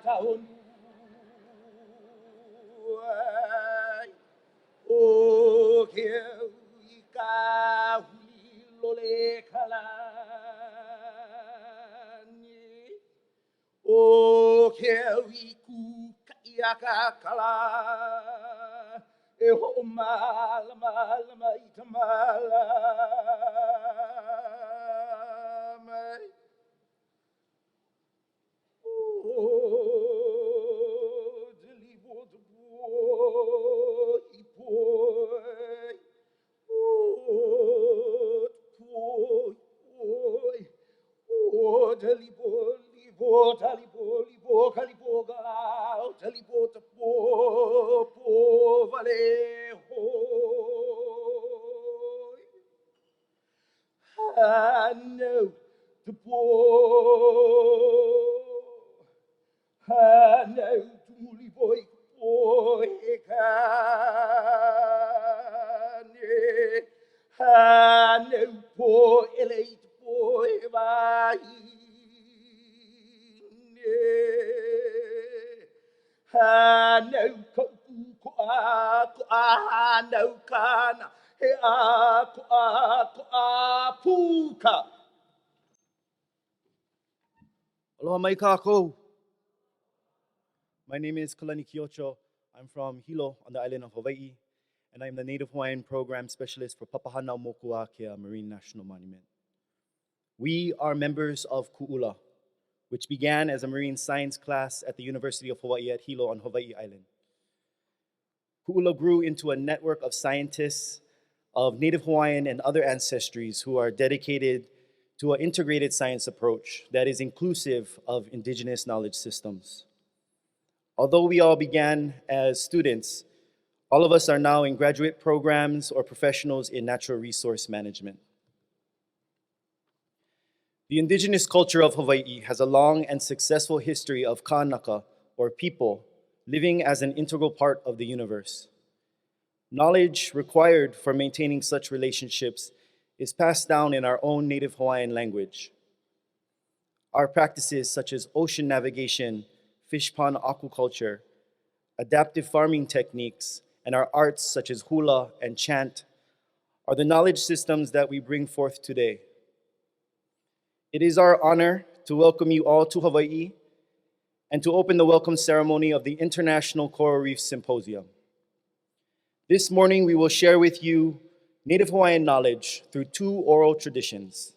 taonu o ke i ka huli lole kalani o ke i ku ka ia ka kala e ho mala mala mai tamala mai I know the boy. I know the boy can. I know poor elate boy by. I know I know kana. Puka. Aloha mai kākou. My name is Kalani Kiocho. I'm from Hilo on the island of Hawaii, and I'm the Native Hawaiian Program Specialist for Papahanau Mokuākea Marine National Monument. We are members of Ku'ula, which began as a marine science class at the University of Hawaii at Hilo on Hawaii Island. Ku'ula grew into a network of scientists of Native Hawaiian and other ancestries who are dedicated to an integrated science approach that is inclusive of indigenous knowledge systems. Although we all began as students, all of us are now in graduate programs or professionals in natural resource management. The indigenous culture of Hawaii has a long and successful history of kānaka, or people, living as an integral part of the universe. Knowledge required for maintaining such relationships is passed down in our own Native Hawaiian language. Our practices such as ocean navigation, fish pond aquaculture, adaptive farming techniques, and our arts such as hula and chant are the knowledge systems that we bring forth today. It is our honor to welcome you all to Hawaii and to open the welcome ceremony of the International Coral Reef Symposium. This morning, we will share with you Native Hawaiian knowledge through two oral traditions.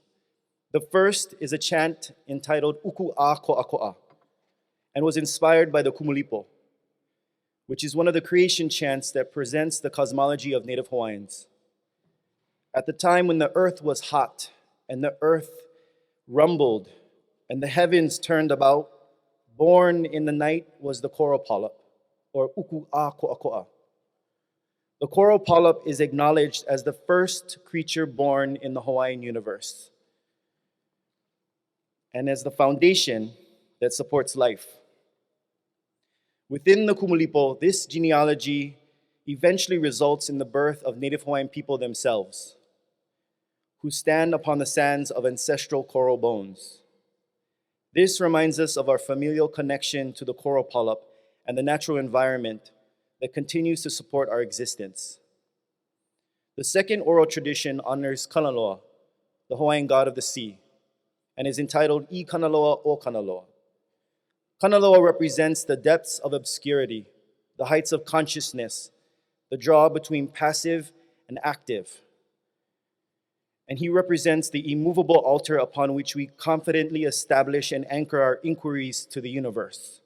The first is a chant entitled Uku a Ko'a Ko'a, and was inspired by the Kumulipo, which is one of the creation chants that presents the cosmology of Native Hawaiians. At the time when the earth was hot and the earth rumbled and the heavens turned about, born in the night was the coral polyp, or Uku a Ko'a Ko'a. The coral polyp is acknowledged as the first creature born in the Hawaiian universe and as the foundation that supports life. Within the Kumulipo, this genealogy eventually results in the birth of Native Hawaiian people themselves, who stand upon the sands of ancestral coral bones. This reminds us of our familial connection to the coral polyp and the natural environment that continues to support our existence. The second oral tradition honors Kanaloa, the Hawaiian god of the sea, and is entitled I Kanaloa o Kanaloa. Kanaloa represents the depths of obscurity, the heights of consciousness, the draw between passive and active. And he represents the immovable altar upon which we confidently establish and anchor our inquiries to the universe.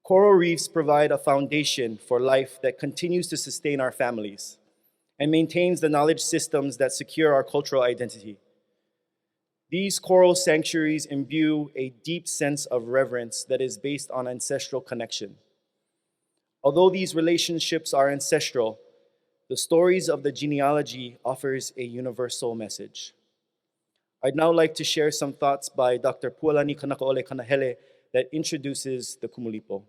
Coral reefs provide a foundation for life that continues to sustain our families and maintains the knowledge systems that secure our cultural identity. These coral sanctuaries imbue a deep sense of reverence that is based on ancestral connection. Although these relationships are ancestral, the stories of the genealogy offers a universal message. I'd now like to share some thoughts by Dr. Pualani Kanakaole Kanahele that introduces the Kumulipo.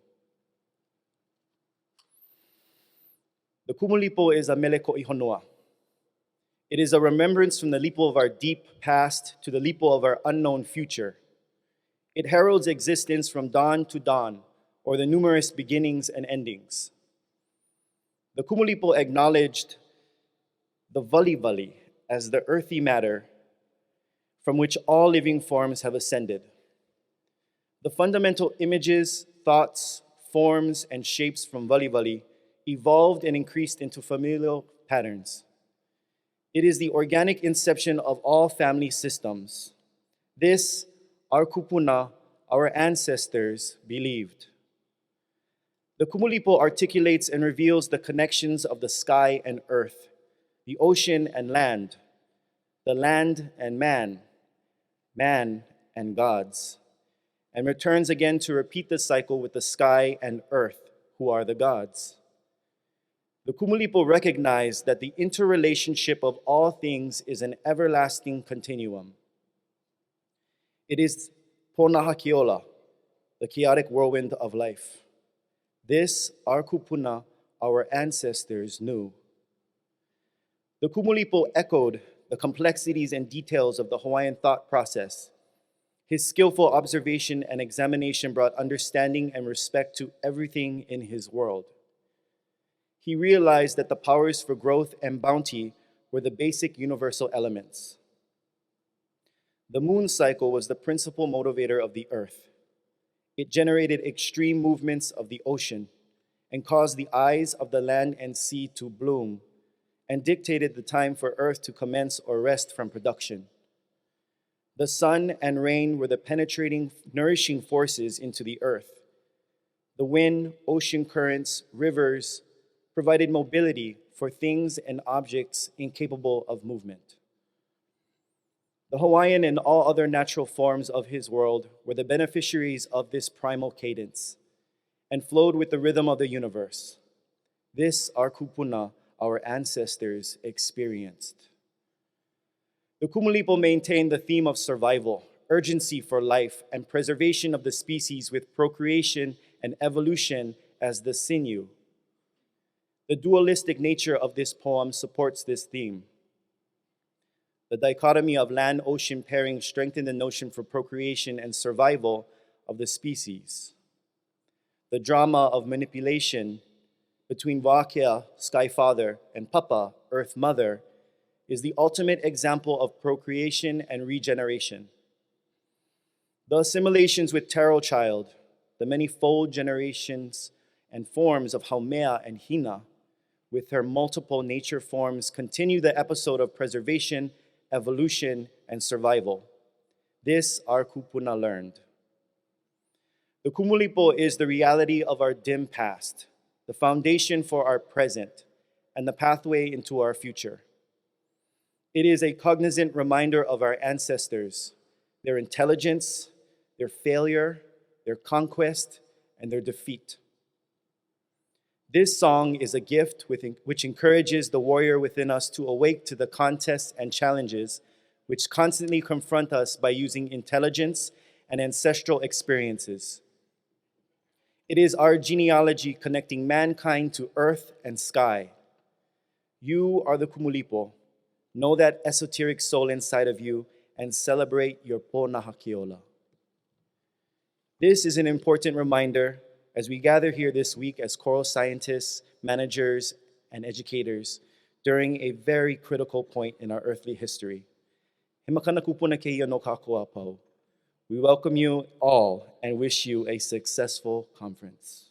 The Kumulipo is a mele ko'i honua. It is a remembrance from the lipo of our deep past to the lipo of our unknown future. It heralds existence from dawn to dawn, or the numerous beginnings and endings. The Kumulipo acknowledged the vali as the earthy matter from which all living forms have ascended. The fundamental images, thoughts, forms, and shapes from vali evolved and increased into familial patterns. It is the organic inception of all family systems. This, our kupuna, our ancestors, believed. The Kumulipo articulates and reveals the connections of the sky and earth, the ocean and land, the land and man and gods, and returns again to repeat the cycle with the sky and earth, who are the gods. The Kumulipo recognize that the interrelationship of all things is an everlasting continuum. It is Ponahakiola, the chaotic whirlwind of life. This, our kupuna, our ancestors, knew. The Kumulipo echoed the complexities and details of the Hawaiian thought process. His skillful observation and examination brought understanding and respect to everything in his world. He realized that the powers for growth and bounty were the basic universal elements. The moon cycle was the principal motivator of the earth. It generated extreme movements of the ocean and caused the eyes of the land and sea to bloom and dictated the time for earth to commence or rest from production. The sun and rain were the penetrating, nourishing forces into the earth. The wind, ocean currents, rivers provided mobility for things and objects incapable of movement. The Hawaiian and all other natural forms of his world were the beneficiaries of this primal cadence and flowed with the rhythm of the universe. This, our kupuna, our ancestors, experienced. The Kumulipo maintained the theme of survival, urgency for life, and preservation of the species with procreation and evolution as the sinew. The dualistic nature of this poem supports this theme. The dichotomy of land-ocean pairing strengthened the notion for procreation and survival of the species. The drama of manipulation between Wakea, Sky Father, and Papa, Earth Mother, is the ultimate example of procreation and regeneration. The assimilations with Taro Child, the many-fold generations and forms of Haumea and Hina, with her multiple nature forms, continue the episode of preservation, evolution, and survival. This our kupuna learned. The Kumulipo is the reality of our dim past, the foundation for our present, and the pathway into our future. It is a cognizant reminder of our ancestors, their intelligence, their failure, their conquest, and their defeat. This song is a gift which encourages the warrior within us to awake to the contests and challenges which constantly confront us by using intelligence and ancestral experiences. It is our genealogy connecting mankind to earth and sky. You are the Kumulipo. Know that esoteric soul inside of you and celebrate your Ponahakiola. This is an important reminder as we gather here this week as coral scientists, managers, and educators during a very critical point in our earthly history. Himakana kupuna keia no kākoa pau. We welcome you all and wish you a successful conference.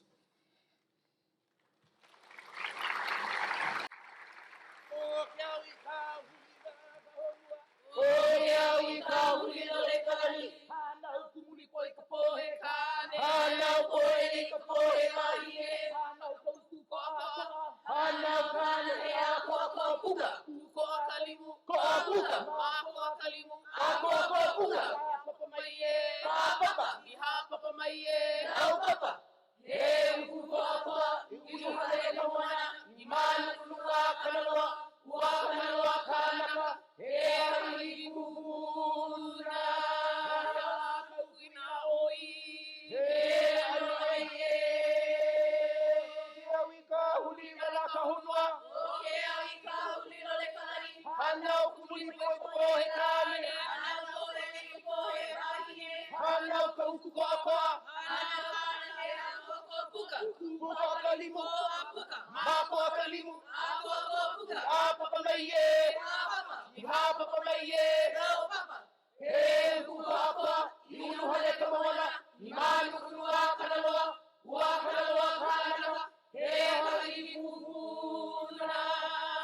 Papa Maye, Papa Maye, Hey, Papa, you have come on, Imanu, Wakanawa, Wakanawa, Hey, Halifuna,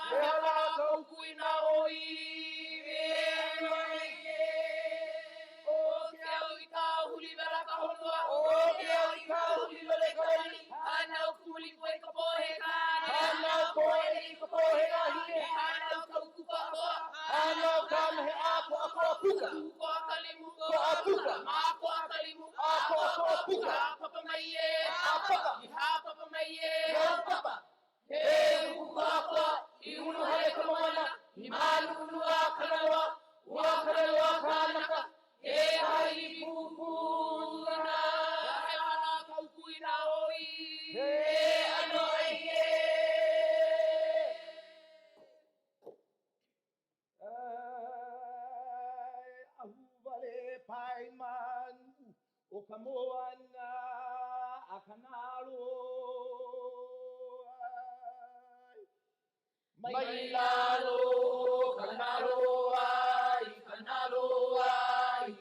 Hela, Kokuina, Ahuvale paiman okamoana akanalo Mailalo, Kanaloa,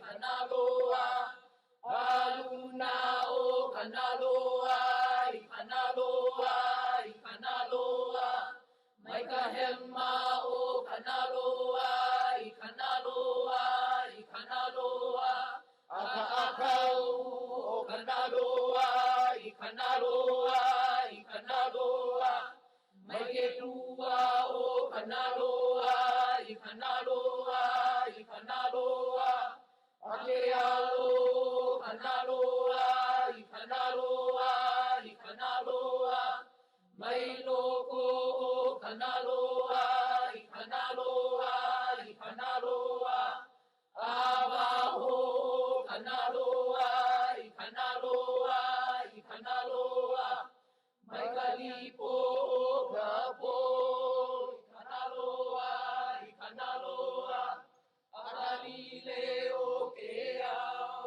Kanaloa, Aluna, O Kanaloa, Kanaloa, Maikahema, O Kanaloa, Kanaloa, Akakau, O Kanaloa, Kanaloa, Maiketua o Kanaloa, Kanaloa, Akealo, Kanaloa, Mailoko o Kanaloa, Abaho, Kanaloa, Maikalipo, Kapo, Kanaloa, Akalile, Okeao,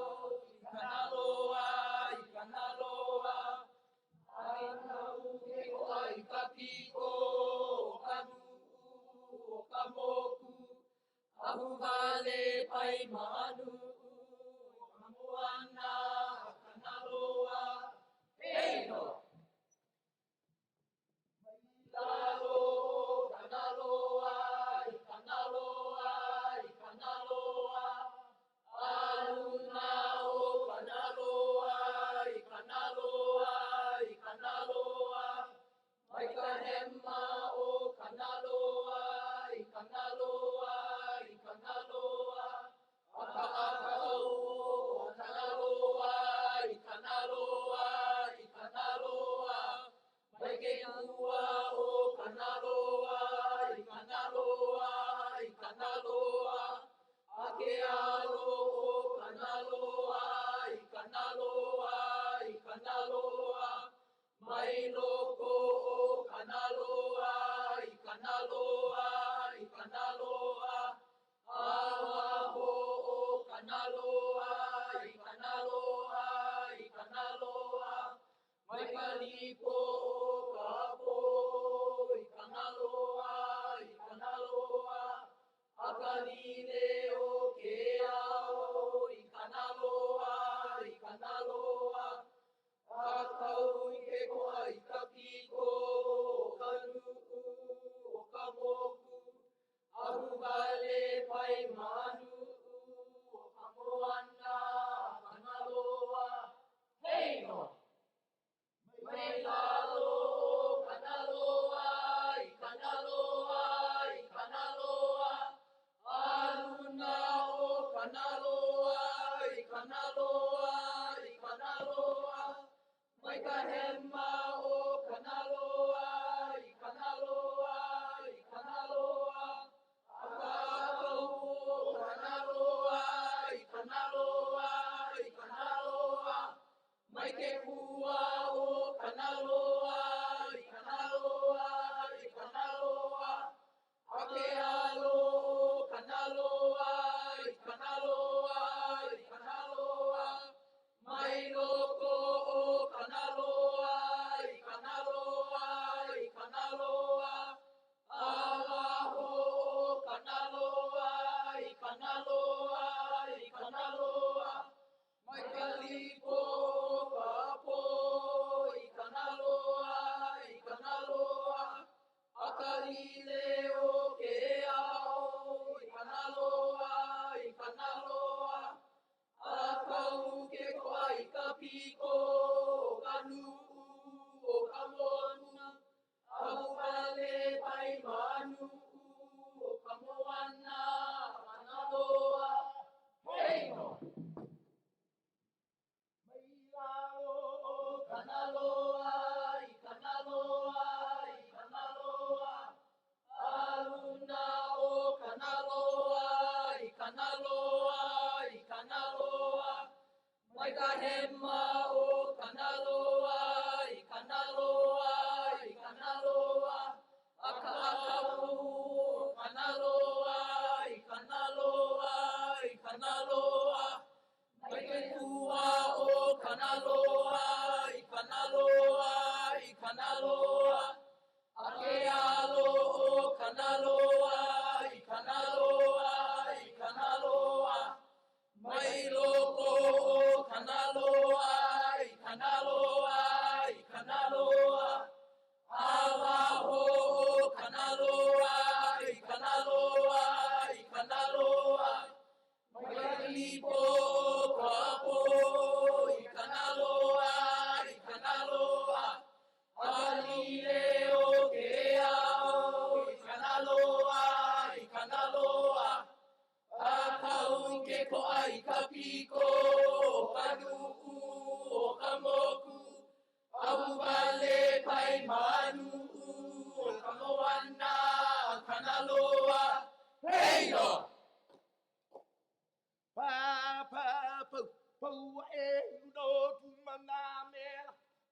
Kanaloa, Ainau, Aikapiko, Kamoku, Ahuvale, Paimanu, Kamuana, Kanaloa, Eino. Kanaloa, Aluna o Kanaloa, Maikahema o Kanaloa, Kanaloa, Aka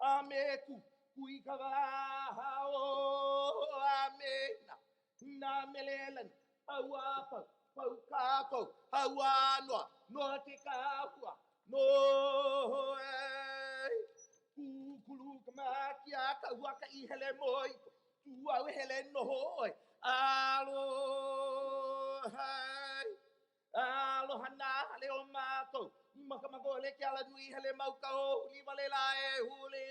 Ameku, Kuikavao, Amena, Namelan, Awapa, Pokako, Awanwa, Notikahua, no, Kulukamaki, Waka Ihelemoy, Tua Helenoy, Alo, Alohana, Leomato, Makamagole, Kalanui, Helemauko, Livalelae, Huli,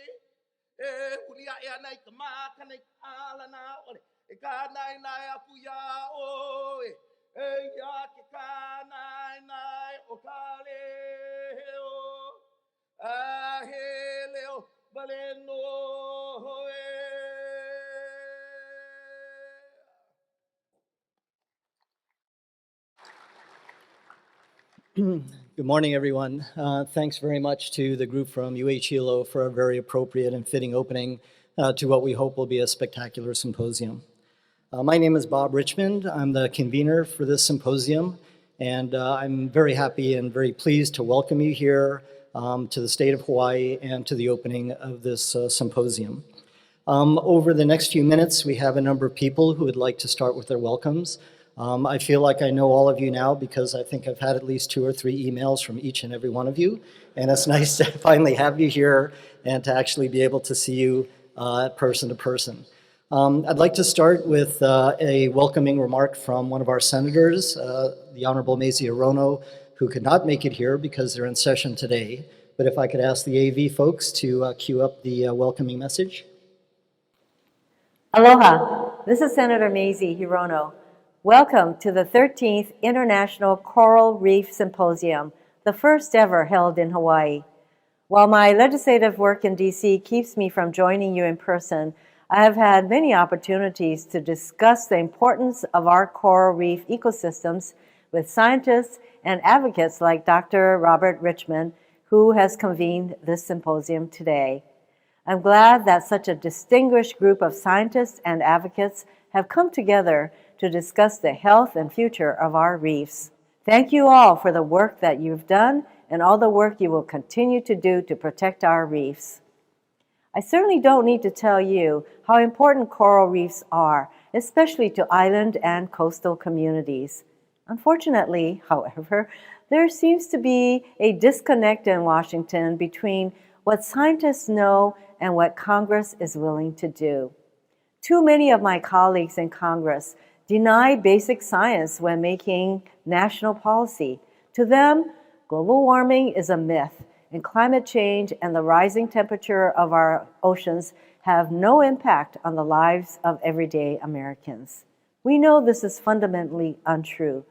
Hulia, Night, Makane, Alana, Ekana, Nayapuya, Oi, Yakana, Okale, Aheleo, Baleno, Good morning, everyone. Thanks very much to the group from UH-ELO for a very appropriate and fitting opening to what we hope will be a spectacular symposium. My name is Bob Richmond. I'm the convener for this symposium, and I'm very happy and very pleased to welcome you here to the state of Hawaii and to the opening of this symposium. Over the next few minutes, we have a number of people who would like to start with their welcomes. I feel like I know all of you now because I think I've had at least 2 or 3 emails from each and every one of you, and it's nice to finally have you here and to actually be able to see you person to person. I'd like to start with a welcoming remark from one of our senators, the Honorable Mazie Hirono, who could not make it here because they're in session today. But if I could ask the AV folks to cue up the welcoming message. Aloha, this is Senator Mazie Hirono. Welcome to the 13th International Coral Reef Symposium, the first ever held in Hawaii. While my legislative work in DC keeps me from joining you in person, I have had many opportunities to discuss the importance of our coral reef ecosystems with scientists and advocates like Dr. Robert Richmond, who has convened this symposium today. I'm glad that such a distinguished group of scientists and advocates have come together to discuss the health and future of our reefs. Thank you all for the work that you've done and all the work you will continue to do to protect our reefs. I certainly don't need to tell you how important coral reefs are, especially to island and coastal communities. Unfortunately, however, there seems to be a disconnect in Washington between what scientists know and what Congress is willing to do. Too many of my colleagues in Congress deny basic science when making national policy. To them, global warming is a myth, and climate change and the rising temperature of our oceans have no impact on the lives of everyday Americans. We know this is fundamentally untrue,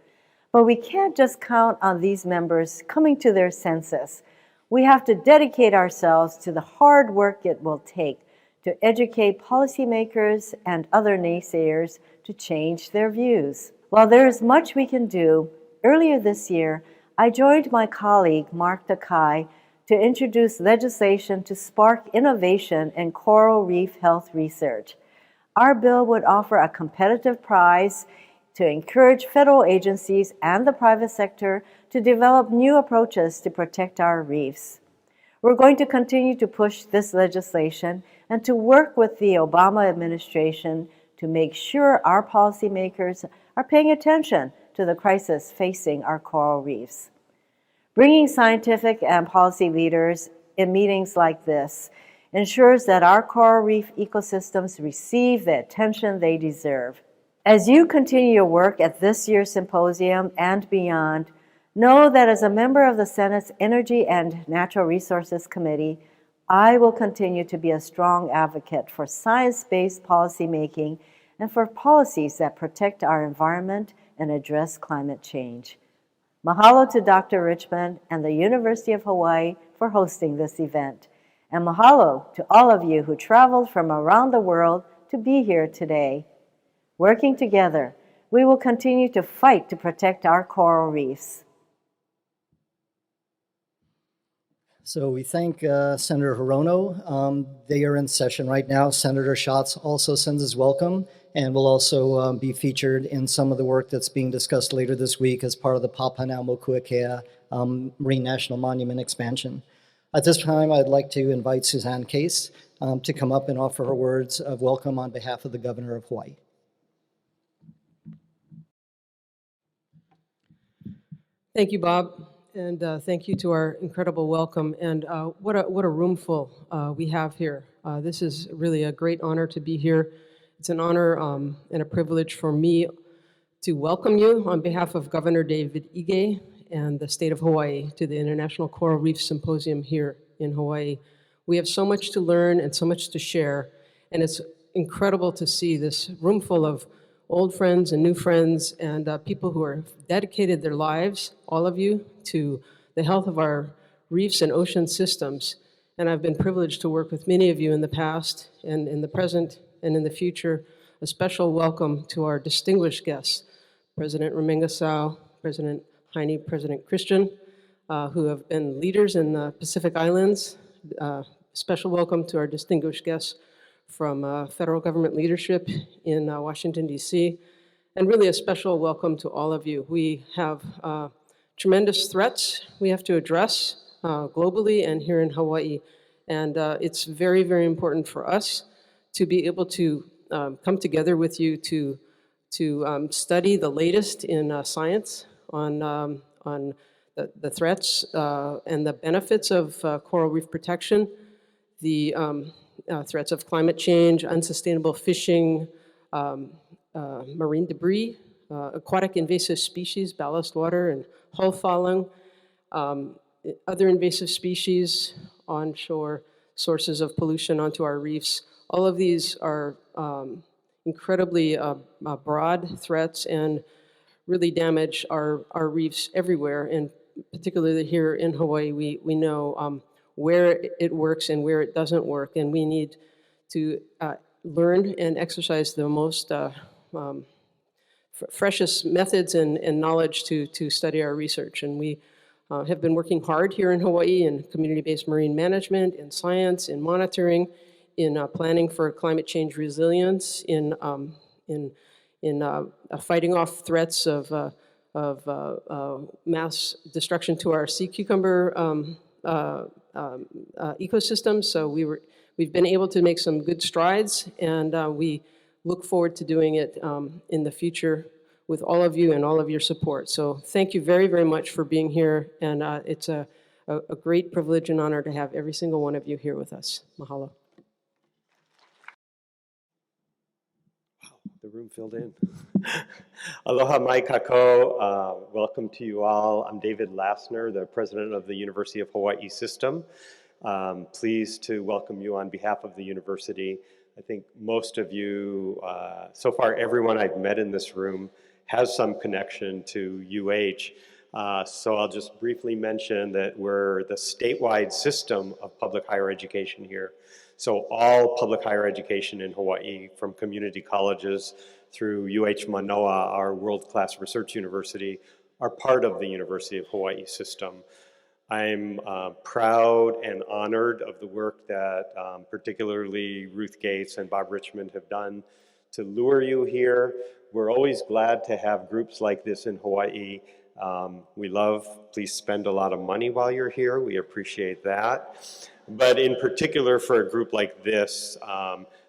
but we can't just count on these members coming to their senses. We have to dedicate ourselves to the hard work it will take to educate policymakers and other naysayers to change their views. While there is much we can do, earlier this year, I joined my colleague, Mark Takai, to introduce legislation to spark innovation in coral reef health research. Our bill would offer a competitive prize to encourage federal agencies and the private sector to develop new approaches to protect our reefs. We're going to continue to push this legislation and to work with the Obama administration to make sure our policymakers are paying attention to the crisis facing our coral reefs. Bringing scientific and policy leaders in meetings like this ensures that our coral reef ecosystems receive the attention they deserve. As you continue your work at this year's symposium and beyond, know that as a member of the Senate's Energy and Natural Resources Committee, I will continue to be a strong advocate for science-based policymaking and for policies that protect our environment and address climate change. Mahalo to Dr. Richmond and the University of Hawaii for hosting this event. And mahalo to all of you who traveled from around the world to be here today. Working together, we will continue to fight to protect our coral reefs. So we thank Senator Hirono. They are in session right now. Senator Schatz also sends his welcome and will also be featured in some of the work that's being discussed later this week as part of the Papanaumokuakea Marine National Monument expansion. At this time, I'd like to invite Suzanne Case to come up and offer her words of welcome on behalf of the Governor of Hawaii. Thank you, Bob, and thank you to our incredible welcome. And what a room full we have here. This is really a great honor to be here. It's an honor and a privilege for me to welcome you on behalf of Governor David Ige and the state of Hawaii to the International Coral Reef Symposium here in Hawaii. We have so much to learn and so much to share, and it's incredible to see this room full of old friends and new friends and people who are dedicated their lives, all of you, to the health of our reefs and ocean systems. And I've been privileged to work with many of you in the past and in the present and in the future. A special welcome to our distinguished guests, President Remengesau, President Heine, President Christian, who have been leaders in the Pacific Islands. Special welcome to our distinguished guests from federal government leadership in Washington, D.C., and really a special welcome to all of you. We have tremendous threats we have to address globally and here in Hawaii, and it's very, very important for us to be able to come together with you to study the latest in science on the threats and the benefits of coral reef protection, the threats of climate change, unsustainable fishing, marine debris, aquatic invasive species, ballast water and hull fouling, other invasive species, onshore sources of pollution onto our reefs. All of these are incredibly broad threats and really damage our reefs everywhere, and particularly here in Hawaii, we know where it works and where it doesn't work, and we need to learn and exercise the most freshest methods and knowledge to study our research. And we have been working hard here in Hawaii in community-based marine management, in science, in monitoring, in planning for climate change resilience, in fighting off threats of mass destruction to our sea cucumber ecosystem. So we've been able to make some good strides, and we look forward to doing it in the future with all of you and all of your support. So thank you very, very much for being here, and it's a great privilege and honor to have every single one of you here with us. Mahalo. The room filled in. Aloha mai kako. Welcome to you all. I'm David Lassner, the president of the University of Hawaii system. Pleased to welcome you on behalf of the university. I think most of you, so far everyone I've met in this room has some connection to UH. So I'll just briefly mention that we're the statewide system of public higher education here. So all public higher education in Hawaii, from community colleges through UH Manoa, our world-class research university, are part of the University of Hawaii system. I'm proud and honored of the work that particularly Ruth Gates and Bob Richmond have done to lure you here. We're always glad to have groups like this in Hawaii. Please spend a lot of money while you're here. We appreciate that. But in particular for a group like this,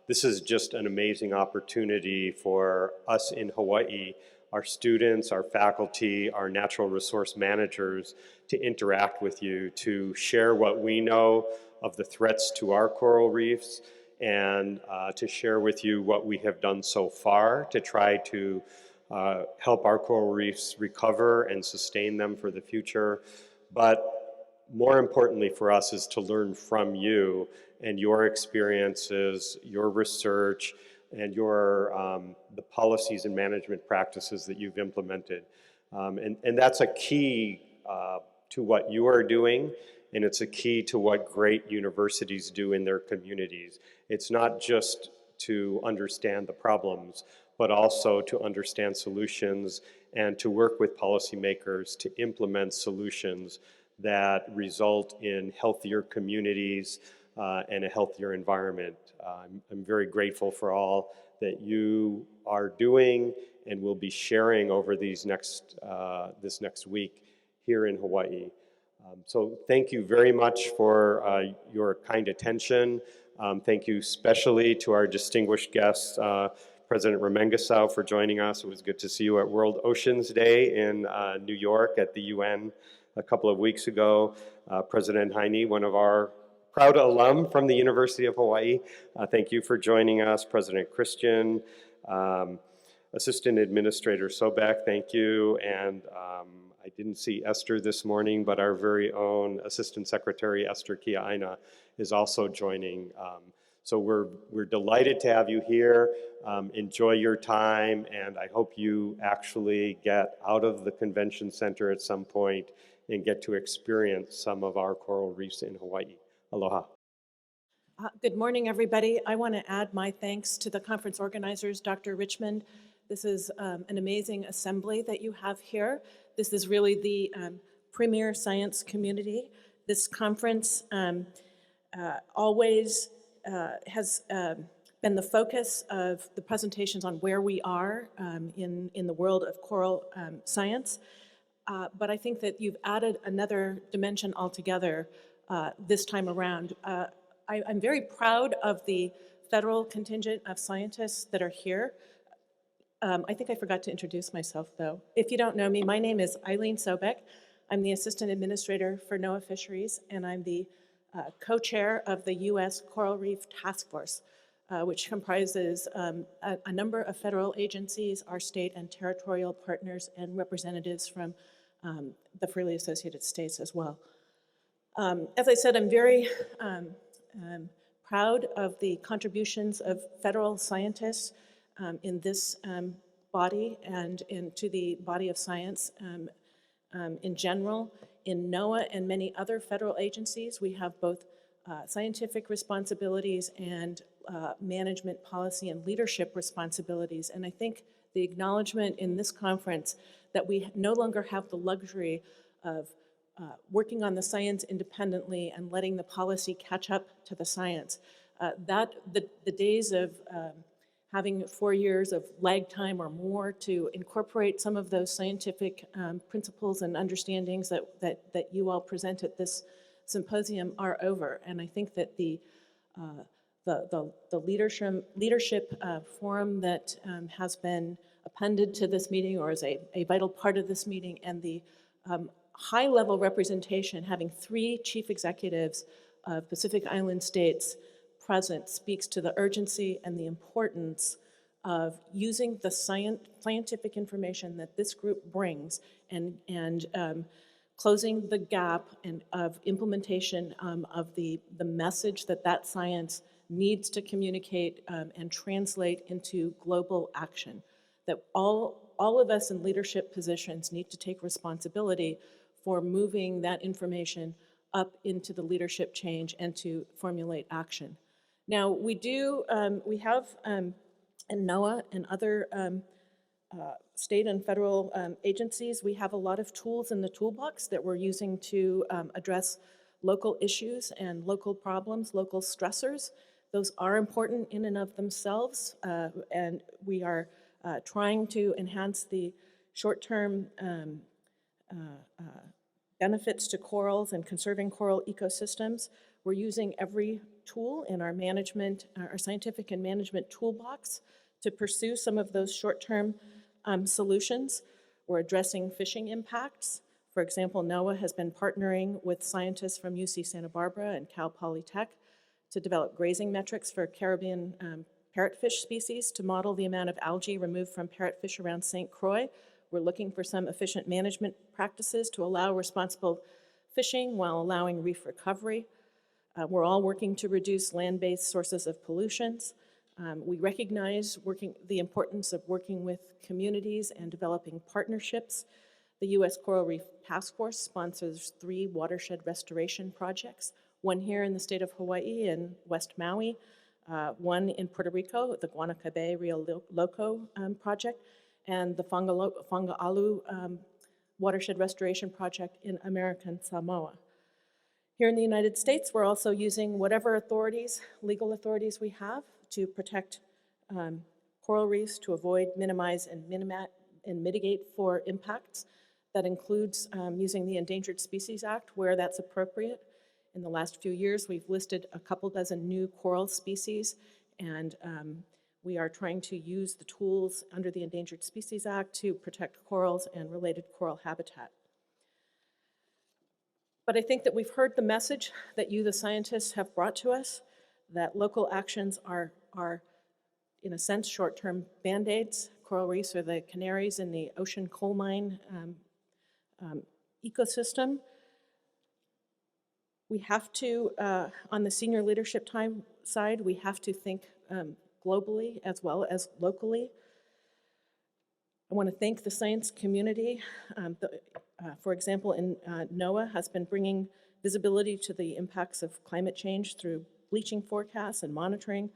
this is just an amazing opportunity for us in Hawaii, our students, our faculty, our natural resource managers to interact with you, to share what we know of the threats to our coral reefs, and to share with you what we have done so far to try to help our coral reefs recover and sustain them for the future. But more importantly for us is to learn from you and your experiences, your research, and your the policies and management practices that you've implemented. And that's a key to what you are doing, and it's a key to what great universities do in their communities. It's not just to understand the problems, but also to understand solutions and to work with policymakers to implement solutions that result in healthier communities and a healthier environment. I'm very grateful for all that you are doing and will be sharing over these this next week here in Hawaii. So thank you very much for your kind attention. Thank you especially to our distinguished guest, President Remengesau, for joining us. It was good to see you at World Oceans Day in New York at the UN a couple of weeks ago. President Heine, one of our proud alum from the University of Hawaii, thank you for joining us. President Christian, Assistant Administrator Sobek, thank you. And I didn't see Esther this morning, but our very own Assistant Secretary Esther Kia'aina is also joining. So we're delighted to have you here. Enjoy your time, and I hope you actually get out of the convention center at some point and get to experience some of our coral reefs in Hawaii. Aloha. Good morning, everybody. I want to add my thanks to the conference organizers, Dr. Richmond. This is an amazing assembly that you have here. This is really the premier science community. This conference always has been the focus of the presentations on where we are in the world of coral science. But I think that you've added another dimension altogether this time around. I'm very proud of the federal contingent of scientists that are here. I think I forgot to introduce myself, though. If you don't know me, my name is Eileen Sobek. I'm the Assistant Administrator for NOAA Fisheries, and I'm the co-chair of the U.S. Coral Reef Task Force, which comprises a number of federal agencies, our state and territorial partners, and representatives from the Freely Associated States as well. As I said, I'm very proud of the contributions of federal scientists in this body and into the body of science in general. In NOAA and many other federal agencies, we have both scientific responsibilities and management policy and leadership responsibilities. And I think the acknowledgement in this conference that we no longer have the luxury of working on the science independently and letting the policy catch up to the science. The days of having 4 years of lag time or more to incorporate some of those scientific principles and understandings that you all present at this symposium are over. And I think that the leadership forum that has been appended to this meeting, or is a vital part of this meeting, and the high-level representation, having 3 chief executives of Pacific Island states present, speaks to the urgency and the importance of using the scientific information that this group brings and closing the gap of implementation of the message that science needs to communicate and translate into global action. That all of us in leadership positions need to take responsibility for moving that information up into the leadership change and to formulate action. Now, we have in NOAA and other state and federal agencies, we have a lot of tools in the toolbox that we're using to address local issues and local problems, local stressors. Those are important in and of themselves, and we are trying to enhance the short-term benefits to corals and conserving coral ecosystems. We're using every tool in our scientific and management toolbox to pursue some of those short-term solutions. We're addressing fishing impacts. For example, NOAA has been partnering with scientists from UC Santa Barbara and Cal Polytech to develop grazing metrics for Caribbean parrotfish species to model the amount of algae removed from parrotfish around St. Croix. We're looking for some efficient management practices to allow responsible fishing while allowing reef recovery. We're all working to reduce land-based sources of pollutions. We recognize the importance of working with communities and developing partnerships. The U.S. Coral Reef Task Force sponsors 3 watershed restoration projects, one here in the state of Hawaii in West Maui, one in Puerto Rico, the Guanacabe Rio Loco project, and the Fanga'alu watershed restoration project in American Samoa. Here in the United States, we're also using whatever authorities, legal authorities we have to protect coral reefs, to avoid, minimize, and mitigate for impacts. That includes using the Endangered Species Act where that's appropriate. In the last few years, we've listed a couple dozen new coral species, and we are trying to use the tools under the Endangered Species Act to protect corals and related coral habitat. But I think that we've heard the message that you, the scientists, have brought to us, that local actions are in a sense, short-term Band-Aids. Coral reefs are the canaries in the ocean coal mine ecosystem. We have to, on the senior leadership time side, we have to think globally as well as locally. I want to thank the science community. For example, NOAA has been bringing visibility to the impacts of climate change through bleaching forecasts and monitoring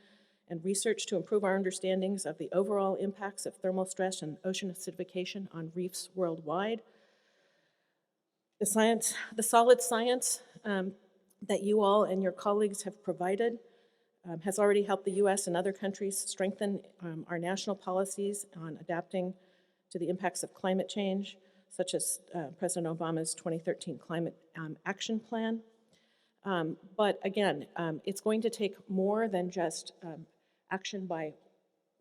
and research to improve our understandings of the overall impacts of thermal stress and ocean acidification on reefs worldwide. The solid science that you all and your colleagues have provided has already helped the US and other countries strengthen our national policies on adapting to the impacts of climate change, such as President Obama's 2013 Climate Action Plan. But again, it's going to take more than just action by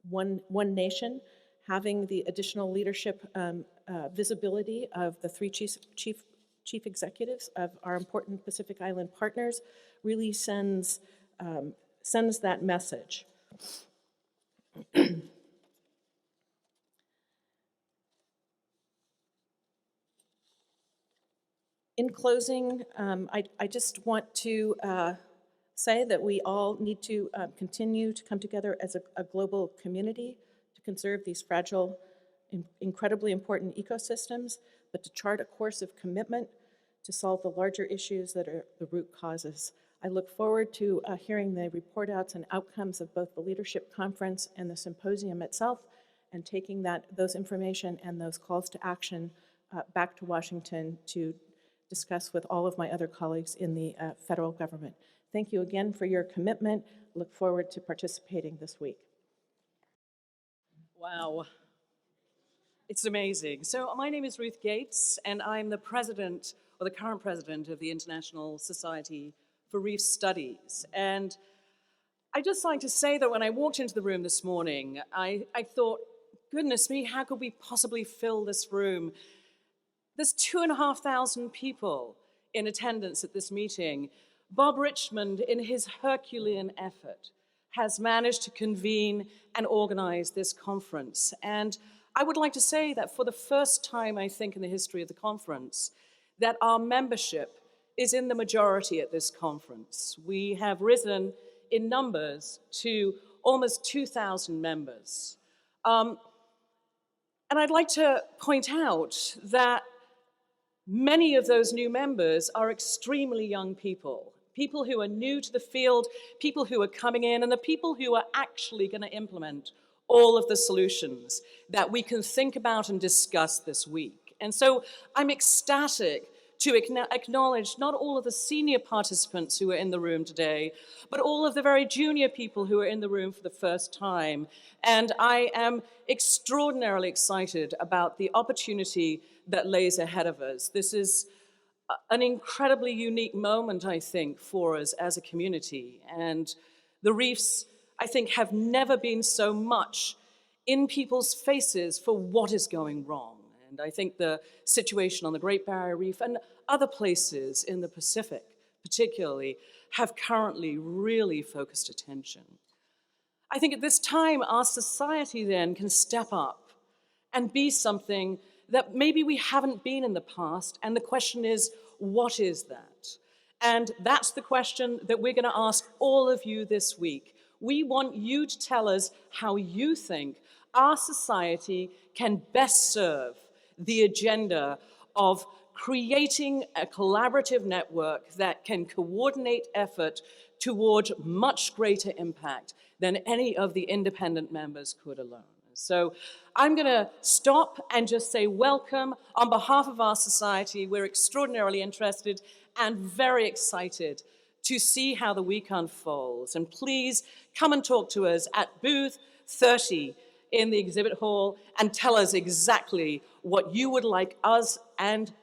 one nation. Having the additional leadership visibility of the three chief executives of our important Pacific Island partners really sends that message. In closing, I just want to say that we all need to continue to come together as a global community to conserve these fragile, incredibly important ecosystems, but to chart a course of commitment to solve the larger issues that are the root causes. I look forward to hearing the report outs and outcomes of both the leadership conference and the symposium itself, and taking those information and those calls to action back to Washington to discuss with all of my other colleagues in the federal government. Thank you again for your commitment. Look forward to participating this week. Wow. It's amazing. So my name is Ruth Gates, and I'm the president, or the current president, of the International Society for Reef Studies. And I'd just like to say that when I walked into the room this morning, I thought, goodness me, how could we possibly fill this room? There's 2,500 people in attendance at this meeting. Bob Richmond, in his Herculean effort, has managed to convene and organize this conference. And I would like to say that for the first time, I think, in the history of the conference, that our membership is in the majority at this conference. We have risen in numbers to almost 2,000 members. And I'd like to point out that many of those new members are extremely young people who are new to the field, people who are coming in, and the people who are actually going to implement all of the solutions that we can think about and discuss this week. And so I'm ecstatic to acknowledge not all of the senior participants who are in the room today, but all of the very junior people who are in the room for the first time. And I am extraordinarily excited about the opportunity that lays ahead of us. This is an incredibly unique moment, I think, for us as a community. And the reefs, I think, have never been so much in people's faces for what is going wrong. And I think the situation on the Great Barrier Reef and other places in the Pacific, particularly, have currently really focused attention. I think at this time, our society then can step up and be something that maybe we haven't been in the past. And the question is, what is that? And that's the question that we're going to ask all of you this week. We want you to tell us how you think our society can best serve the agenda of creating a collaborative network that can coordinate effort toward much greater impact than any of the independent members could alone. So I'm going to stop and just say welcome on behalf of our society. We're extraordinarily interested and very excited to see how the week unfolds. And please come and talk to us at booth 30 in the exhibit hall and tell us exactly what you would like us and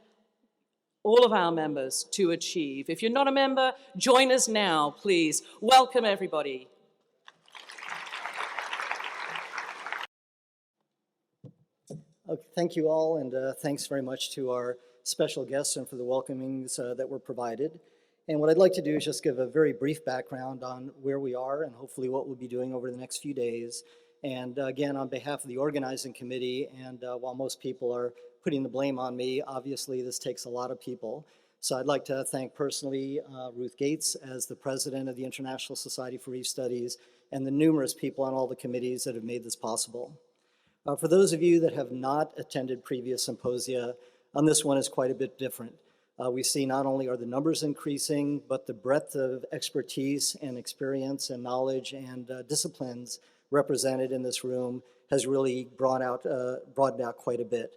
all of our members to achieve. If you're not a member, join us now, please. Welcome, everybody. Okay, thank you all, and thanks very much to our special guests and for the welcomings that were provided. And what I'd like to do is just give a very brief background on where we are and hopefully what we'll be doing over the next few days. And again, on behalf of the organizing committee, and while most people are putting the blame on me, obviously this takes a lot of people. So I'd like to thank personally Ruth Gates as the president of the International Society for Reef Studies and the numerous people on all the committees that have made this possible. For those of you that have not attended previous symposia, on this one is quite a bit different. We see not only are the numbers increasing, but the breadth of expertise and experience and knowledge and disciplines represented in this room has really broadened out quite a bit.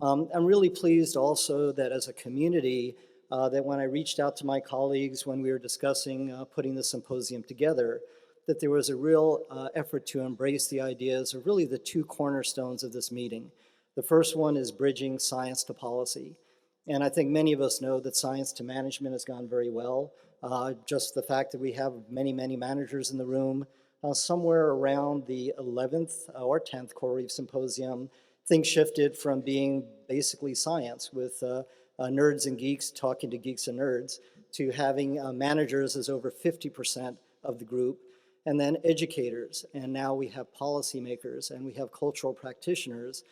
I'm really pleased also that as a community, that when I reached out to my colleagues when we were discussing putting the symposium together, that there was a real effort to embrace the ideas of really the two cornerstones of this meeting. The first one is bridging science to policy. And I think many of us know that science to management has gone very well. Just the fact that we have many, many managers in the room, somewhere around the 11th or 10th Coral Reef Symposium, things shifted from being basically science with nerds and geeks talking to geeks and nerds to having managers as over 50% of the group, and then educators. And now we have policymakers and we have cultural practitioners.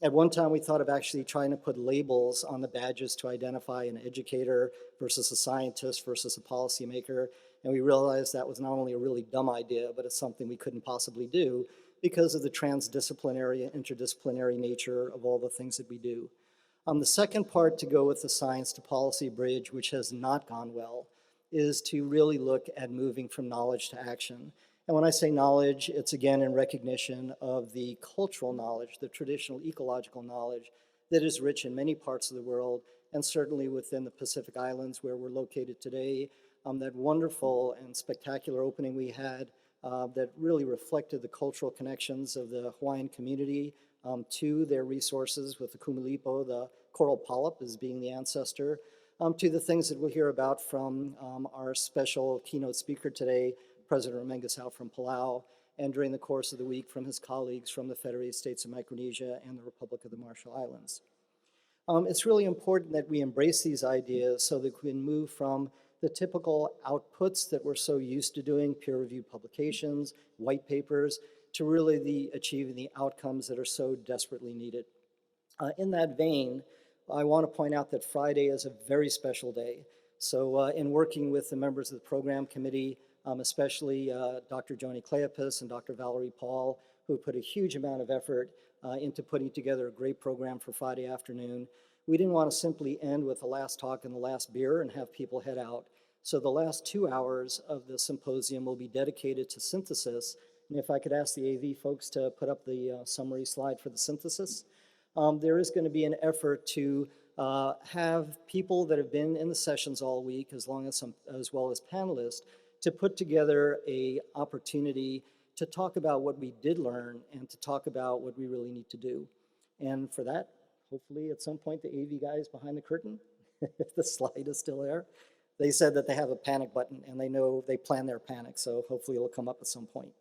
At one time, we thought of actually trying to put labels on the badges to identify an educator versus a scientist versus a policymaker. And we realized that was not only a really dumb idea, but it's something we couldn't possibly do because of the transdisciplinary and interdisciplinary nature of all the things that we do. The second part to go with the science to policy bridge, which has not gone well, is to really look at moving from knowledge to action. And when I say knowledge, it's again in recognition of the cultural knowledge, the traditional ecological knowledge that is rich in many parts of the world, and certainly within the Pacific Islands where we're located today. That wonderful and spectacular opening we had that really reflected the cultural connections of the Hawaiian community to their resources with the Kumulipo, the coral polyp as being the ancestor, to the things that we'll hear about from our special keynote speaker today, President Remengesau from Palau, and during the course of the week from his colleagues from the Federated States of Micronesia and the Republic of the Marshall Islands. It's really important that we embrace these ideas so that we can move from the typical outputs that we're so used to doing, peer-reviewed publications, white papers, to really achieving the outcomes that are so desperately needed. In that vein, I want to point out that Friday is a very special day. So in working with the members of the program committee, especially Dr. Joni Cleopas and Dr. Valerie Paul, who put a huge amount of effort into putting together a great program for Friday afternoon. We didn't want to simply end with the last talk and the last beer and have people head out. So the last 2 hours of the symposium will be dedicated to synthesis. And if I could ask the AV folks to put up the summary slide for the synthesis. There is going to be an effort to have people that have been in the sessions all week, as well as panelists, to put together an opportunity to talk about what we did learn and to talk about what we really need to do. And for that, hopefully at some point the AV guys behind the curtain, if the slide is still there, they said that they have a panic button and they know they plan their panic, so hopefully it'll come up at some point.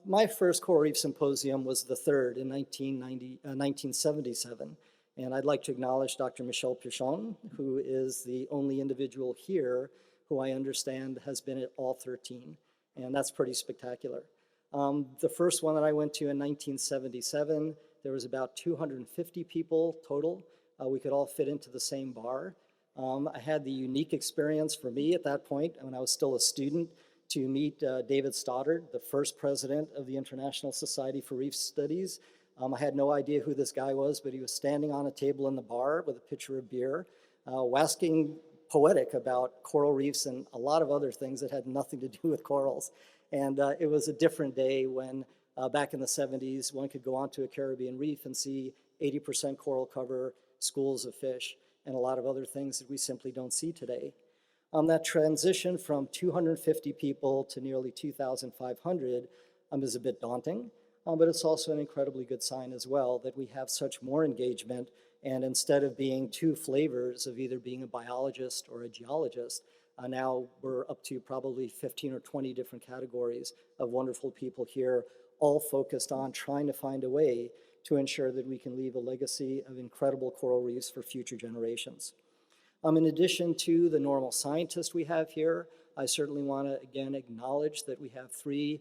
My first Coral Reef Symposium was the third in 1977, and I'd like to acknowledge Dr. Michel Pichon, who is the only individual here who I understand has been at all 13, and that's pretty spectacular. The first one that I went to in 1977, there was about 250 people total. We could all fit into the same bar. I had the unique experience for me at that point, when I was still a student, to meet David Stoddard, the first president of the International Society for Reef Studies. I had no idea who this guy was, but he was standing on a table in the bar with a pitcher of beer, waxing poetic about coral reefs and a lot of other things that had nothing to do with corals. And it was a different day when back in the 70s, one could go onto a Caribbean reef and see 80% coral cover, schools of fish, and a lot of other things that we simply don't see today. That transition from 250 people to nearly 2,500 is a bit daunting. but it's also an incredibly good sign as well that we have such more engagement, and instead of being two flavors of either being a biologist or a geologist, now we're up to probably 15 or 20 different categories of wonderful people here, all focused on trying to find a way to ensure that we can leave a legacy of incredible coral reefs for future generations. In addition to the normal scientists we have here, I certainly want to again acknowledge that we have three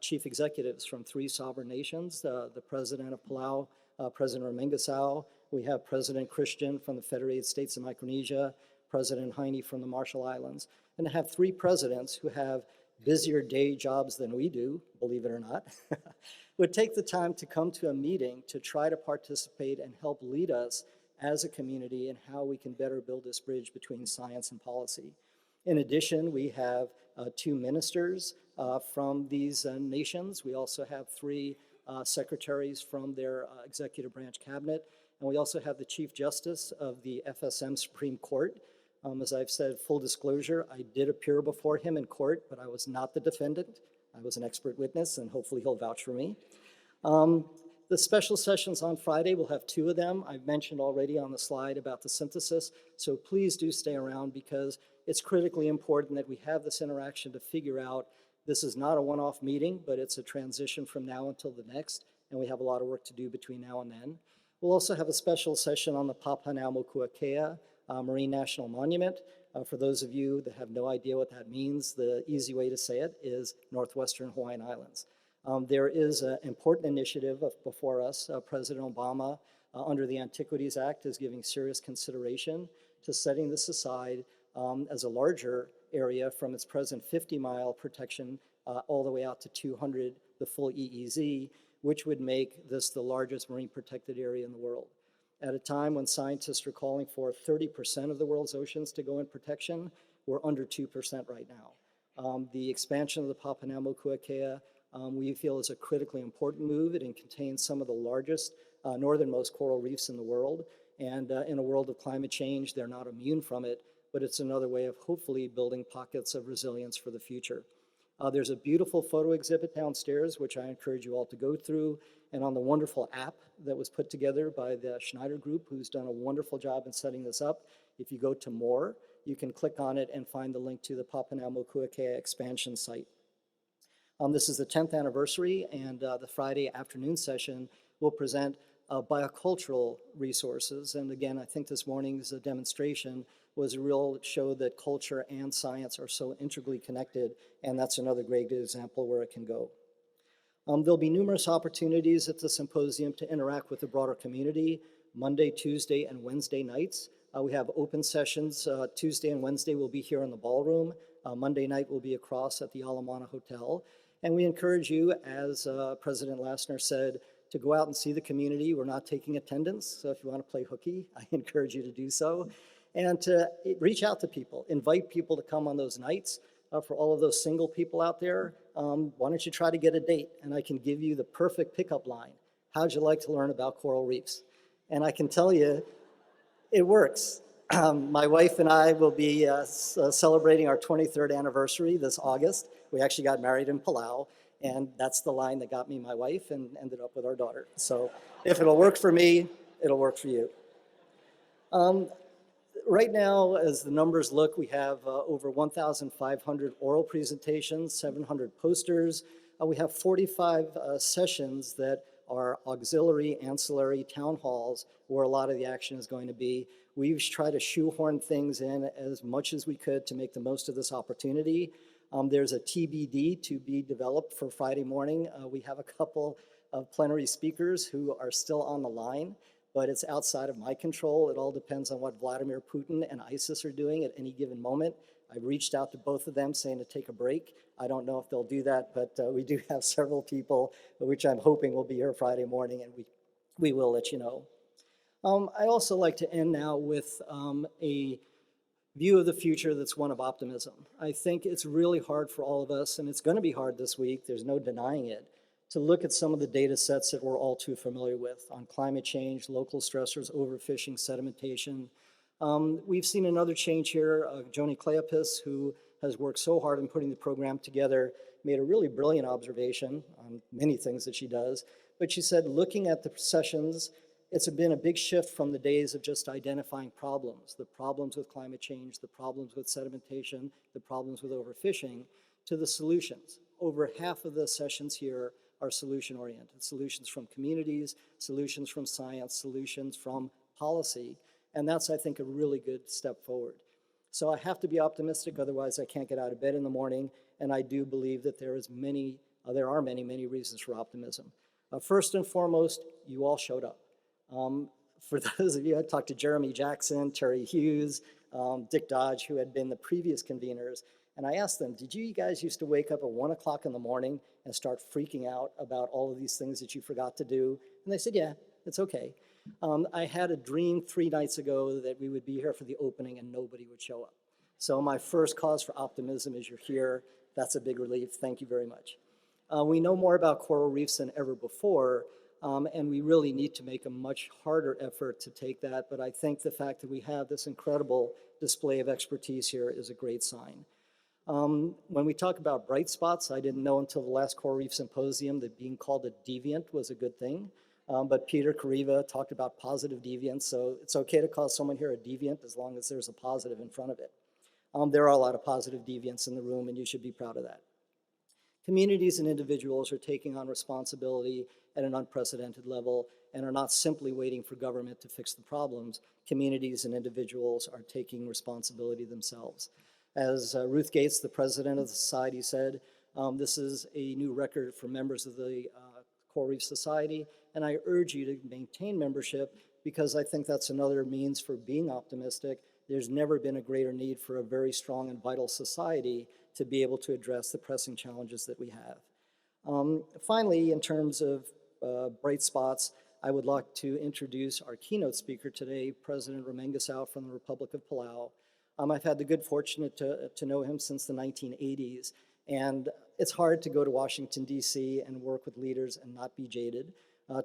chief executives from three sovereign nations, the President of Palau, President Remengesau, we have President Christian from the Federated States of Micronesia, President Heine from the Marshall Islands, and to have three presidents who have busier day jobs than we do, believe it or not, would take the time to come to a meeting to try to participate and help lead us as a community in how we can better build this bridge between science and policy. In addition, we have two ministers from these nations. We also have three secretaries from their executive branch cabinet, and we also have the Chief Justice of the FSM Supreme Court. As I've said, full disclosure, I did appear before him in court, but I was not the defendant. I was an expert witness, and hopefully he'll vouch for me. The special sessions on Friday, we'll have two of them. I've mentioned already on the slide about the synthesis, so please do stay around because it's critically important that we have this interaction to figure out this is not a one-off meeting, but it's a transition from now until the next, and we have a lot of work to do between now and then. We'll also have a special session on the Papahanaumokuakea Marine National Monument. For those of you that have no idea what that means, the easy way to say it is Northwestern Hawaiian Islands. There is an important initiative before us. President Obama, under the Antiquities Act, is giving serious consideration to setting this aside as a larger area from its present 50-mile protection all the way out to 200, the full EEZ, which would make this the largest marine protected area in the world. At a time when scientists are calling for 30% of the world's oceans to go in protection, we're under 2% right now. The expansion of the Papahanaumokuakea we feel is a critically important move. It contains some of the largest northernmost coral reefs in the world. And in a world of climate change, they're not immune from it, but it's another way of hopefully building pockets of resilience for the future. There's a beautiful photo exhibit downstairs, which I encourage you all to go through, and on the wonderful app that was put together by the Schneider Group, who's done a wonderful job in setting this up. If you go to more, you can click on it and find the link to the Papahanaumokuakea expansion site. This is the 10th anniversary, and the Friday afternoon session will present biocultural resources. And again, I think this morning's demonstration was a real show that culture and science are so integrally connected, and that's another great example where it can go. There'll be numerous opportunities at the symposium to interact with the broader community, Monday, Tuesday, and Wednesday nights. We have open sessions. Tuesday and Wednesday will be here in the ballroom. Monday night will be across at the Alamana Hotel. And we encourage you, as President Lassner said, to go out and see the community. We're not taking attendance, so if you want to play hooky, I encourage you to do so. And to reach out to people, invite people to come on those nights. For all of those single people out there, why don't you try to get a date? And I can give you the perfect pickup line. How'd you like to learn about coral reefs? And I can tell you, it works. My wife and I will be celebrating our 23rd anniversary this August. We actually got married in Palau, and that's the line that got me my wife and ended up with our daughter. So if it'll work for me, it'll work for you. Right now, as the numbers look, we have over 1,500 oral presentations, 700 posters. We have 45 sessions that are auxiliary, ancillary town halls where a lot of the action is going to be. We've tried to shoehorn things in as much as we could to make the most of this opportunity. There's a TBD to be developed for Friday morning. We have a couple of plenary speakers who are still on the line, but it's outside of my control. It all depends on what Vladimir Putin and ISIS are doing at any given moment. I've reached out to both of them saying to take a break. I don't know if they'll do that, but we do have several people, which I'm hoping will be here Friday morning, and we will let you know. I also like to end now with a view of the future that's one of optimism. I think it's really hard for all of us, and it's going to be hard this week, there's no denying it, to look at some of the data sets that we're all too familiar with on climate change, local stressors, overfishing, sedimentation. We've seen another change here. Joni Cleopas, who has worked so hard in putting the program together, made a really brilliant observation on many things that she does. But she said, looking at the sessions, it's been a big shift from the days of just identifying problems, the problems with climate change, the problems with sedimentation, the problems with overfishing, to the solutions. Over half of the sessions here are solution-oriented, solutions from communities, solutions from science, solutions from policy, and that's, I think, a really good step forward. So I have to be optimistic, otherwise I can't get out of bed in the morning, and I do believe that there are many, many reasons for optimism. First and foremost, you all showed up. For those of you, I talked to Jeremy Jackson, Terry Hughes, Dick Dodge, who had been the previous conveners, and I asked them, did you guys used to wake up at 1 o'clock in the morning and start freaking out about all of these things that you forgot to do? And they said, yeah, it's okay. I had a dream 3 nights ago that we would be here for the opening and nobody would show up. So my first cause for optimism is you're here. That's a big relief. Thank you very much. We know more about coral reefs than ever before, and we really need to make a much harder effort to take that. But I think the fact that we have this incredible display of expertise here is a great sign. When we talk about bright spots, I didn't know until the last Coral Reef Symposium that being called a deviant was a good thing. But Peter Kariva talked about positive deviance, so it's okay to call someone here a deviant as long as there's a positive in front of it. There are a lot of positive deviants in the room, and you should be proud of that. Communities and individuals are taking on responsibility at an unprecedented level and are not simply waiting for government to fix the problems. Communities and individuals are taking responsibility themselves. As Ruth Gates, the president of the society, said, this is a new record for members of the Coral Reef Society, and I urge you to maintain membership because I think that's another means for being optimistic. There's never been a greater need for a very strong and vital society to be able to address the pressing challenges that we have. Finally, in terms of bright spots, I would like to introduce our keynote speaker today, President Remengesau from the Republic of Palau. I've had the good fortune to know him since the 1980s, and it's hard to go to Washington, D.C. and work with leaders and not be jaded.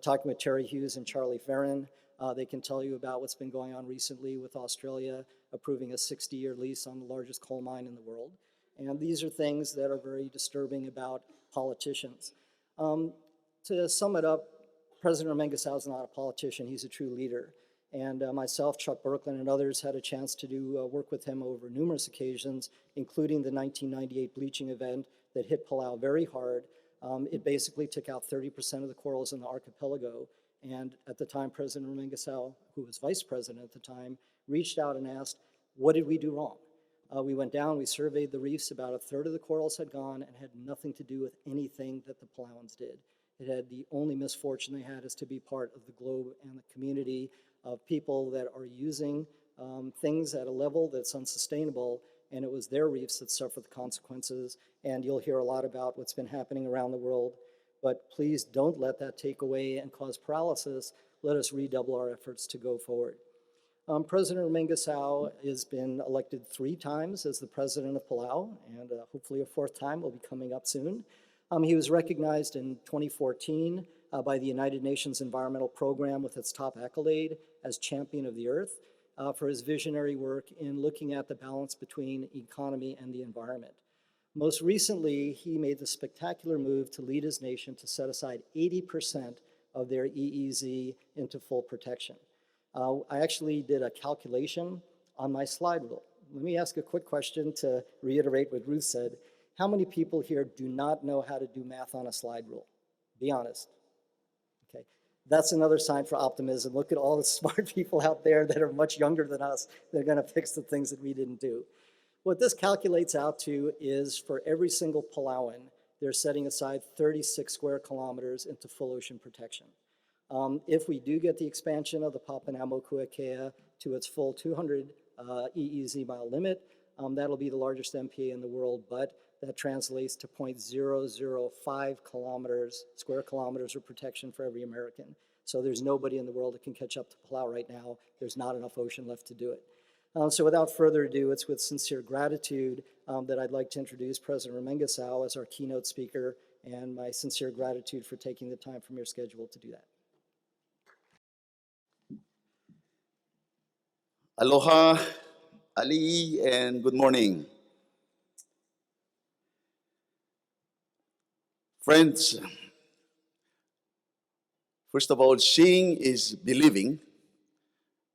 Talking with Terry Hughes and Charlie Farron, they can tell you about what's been going on recently with Australia approving a 60-year lease on the largest coal mine in the world. And these are things that are very disturbing about politicians. To sum it up, President Remengesau is not a politician, he's a true leader. And myself, Chuck Berkland, and others had a chance to do work with him over numerous occasions, including the 1998 bleaching event that hit Palau very hard. It basically took out 30% of the corals in the archipelago. And at the time, President Remengesau, who was vice president at the time, reached out and asked, what did we do wrong? We went down, we surveyed the reefs, about a third of the corals had gone and had nothing to do with anything that the Palauans did. It had the only misfortune they had is to be part of the globe and the community of people that are using things at a level that's unsustainable, and it was their reefs that suffered the consequences, and you'll hear a lot about what's been happening around the world. But please don't let that take away and cause paralysis. Let us redouble our efforts to go forward. President Remengesau has been elected 3 times as the president of Palau, and hopefully a 4th time will be coming up soon. He was recognized in 2014 by the United Nations Environmental Program with its top accolade as Champion of the Earth for his visionary work in looking at the balance between economy and the environment. Most recently, he made the spectacular move to lead his nation to set aside 80% of their EEZ into full protection. I actually did a calculation on my slide rule. Let me ask a quick question to reiterate what Ruth said. How many people here do not know how to do math on a slide rule? Be honest. Okay, that's another sign for optimism. Look at all the smart people out there that are much younger than us. They're gonna fix the things that we didn't do. What this calculates out to is for every single Palauan, they're setting aside 36 square kilometers into full ocean protection. If we do get the expansion of the Papanamo-Kuakea to its full 200 EEZ mile limit, that'll be the largest MPA in the world, but that translates to 0.005 square kilometers of protection for every American. So there's nobody in the world that can catch up to Palau right now. There's not enough ocean left to do it. So without further ado, it's with sincere gratitude that I'd like to introduce President Remengesau as our keynote speaker, and my sincere gratitude for taking the time from your schedule to do that. Aloha, Ali, and good morning. Friends, first of all, seeing is believing,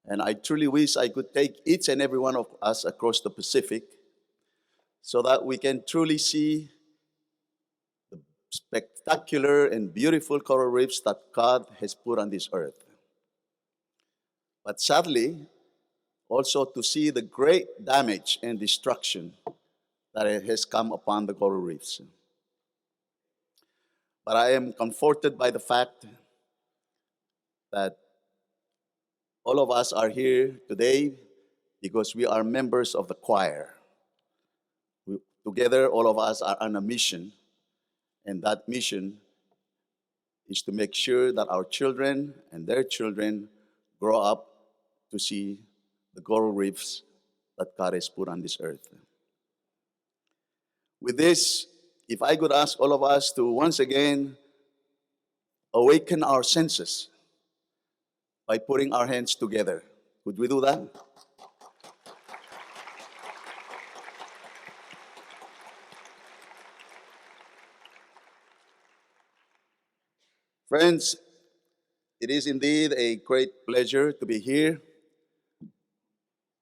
and I truly wish I could take each and every one of us across the Pacific so that we can truly see the spectacular and beautiful coral reefs that God has put on this earth. But sadly, also to see the great damage and destruction that has come upon the coral reefs. But I am comforted by the fact that all of us are here today because we are members of the choir. Together, all of us are on a mission, and that mission is to make sure that our children and their children grow up to see the coral reefs that God has put on this earth. With this, if I could ask all of us to once again awaken our senses by putting our hands together. Could we do that? Friends, it is indeed a great pleasure to be here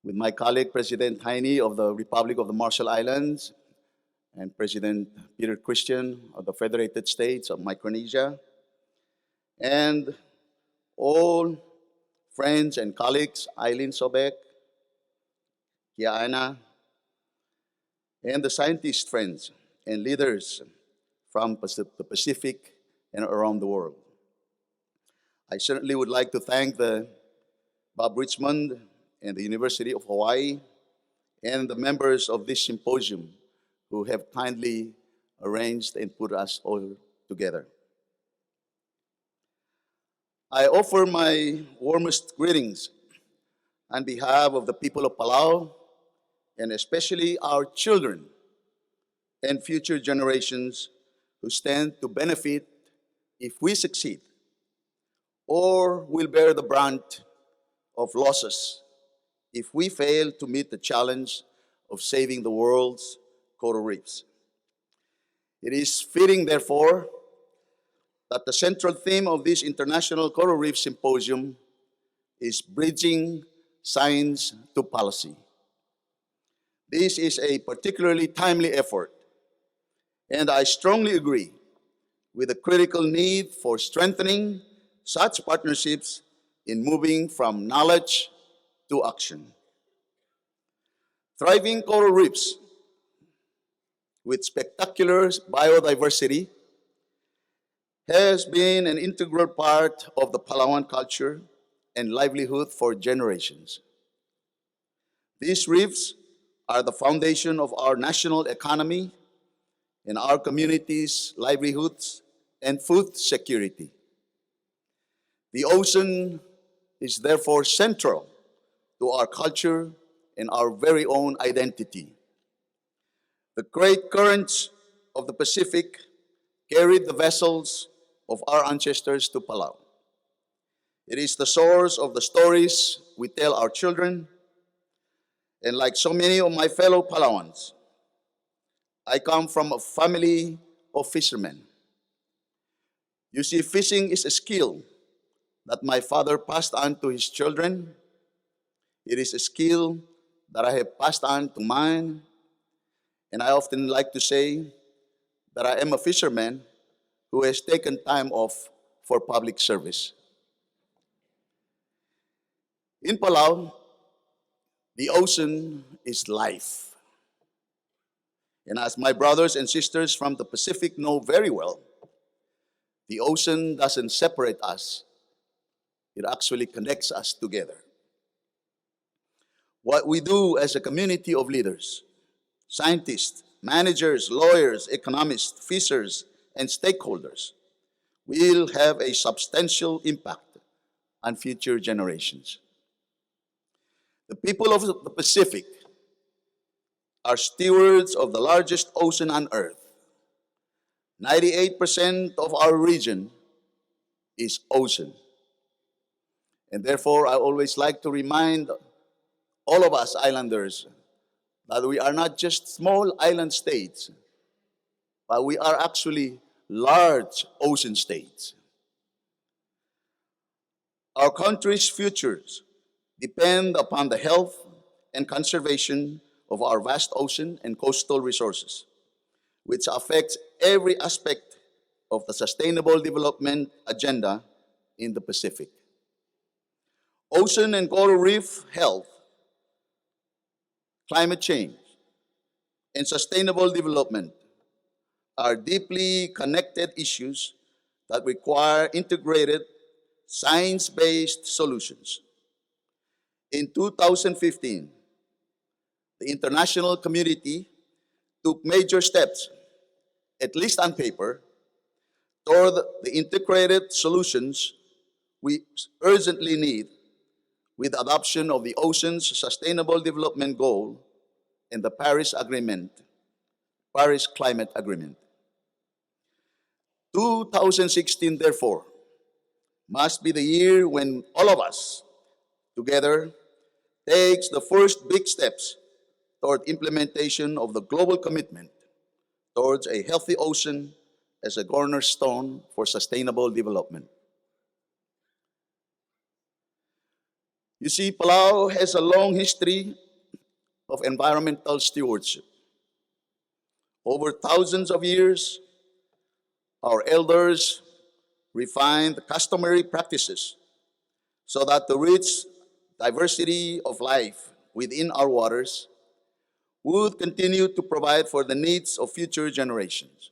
with my colleague, President Heine of the Republic of the Marshall Islands, and President Peter Christian of the Federated States of Micronesia, and all friends and colleagues, Eileen Sobek, Kiana, and the scientist friends and leaders from the Pacific and around the world. I certainly would like to thank Bob Richmond and the University of Hawaii and the members of this symposium who have kindly arranged and put us all together. I offer my warmest greetings on behalf of the people of Palau, and especially our children and future generations who stand to benefit if we succeed, or will bear the brunt of losses if we fail to meet the challenge of saving the world's coral reefs. It is fitting, therefore, that the central theme of this International Coral Reef Symposium is bridging science to policy. This is a particularly timely effort, and I strongly agree with the critical need for strengthening such partnerships in moving from knowledge to action. Thriving coral reefs with spectacular biodiversity has been an integral part of the Palauan culture and livelihood for generations. These reefs are the foundation of our national economy and our communities' livelihoods and food security. The ocean is therefore central to our culture and our very own identity. The great currents of the Pacific carried the vessels of our ancestors to Palau. It is the source of the stories we tell our children, and like so many of my fellow Palauans, I come from a family of fishermen. You see, fishing is a skill that my father passed on to his children. It is a skill that I have passed on to mine, and I often like to say that I am a fisherman who has taken time off for public service. In Palau, the ocean is life. And as my brothers and sisters from the Pacific know very well, the ocean doesn't separate us. It actually connects us together. What we do as a community of leaders, scientists, managers, lawyers, economists, fishers, and stakeholders will have a substantial impact on future generations. The people of the Pacific are stewards of the largest ocean on earth. 98% of our region is ocean. And therefore, I always like to remind all of us islanders that we are not just small island states, but we are actually large ocean states. Our country's futures depend upon the health and conservation of our vast ocean and coastal resources, which affects every aspect of the Sustainable Development Agenda in the Pacific. Ocean and coral reef health, climate change, and sustainable development are deeply connected issues that require integrated, science-based solutions. In 2015, the international community took major steps, at least on paper, toward the integrated solutions we urgently need with adoption of the Ocean's Sustainable Development Goal and the Paris Climate Agreement. 2016, therefore, must be the year when all of us together takes the first big steps toward implementation of the global commitment towards a healthy ocean as a cornerstone for sustainable development. You see, Palau has a long history of environmental stewardship. Over thousands of years, our elders refined customary practices so that the rich diversity of life within our waters would continue to provide for the needs of future generations.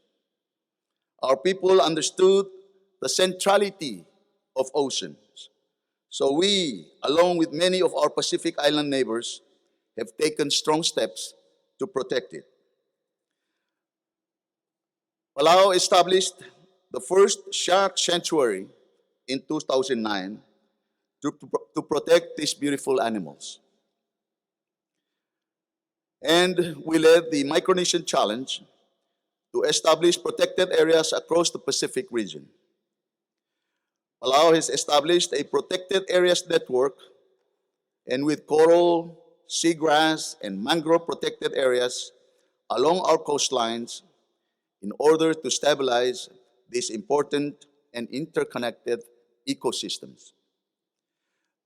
Our people understood the centrality of oceans. So we, along with many of our Pacific Island neighbors, have taken strong steps to protect it. Palau established the first shark sanctuary in 2009 to protect these beautiful animals. And we led the Micronesian Challenge to establish protected areas across the Pacific region. Palau has established a protected areas network, and with coral, seagrass, and mangrove protected areas along our coastlines in order to stabilize these important and interconnected ecosystems.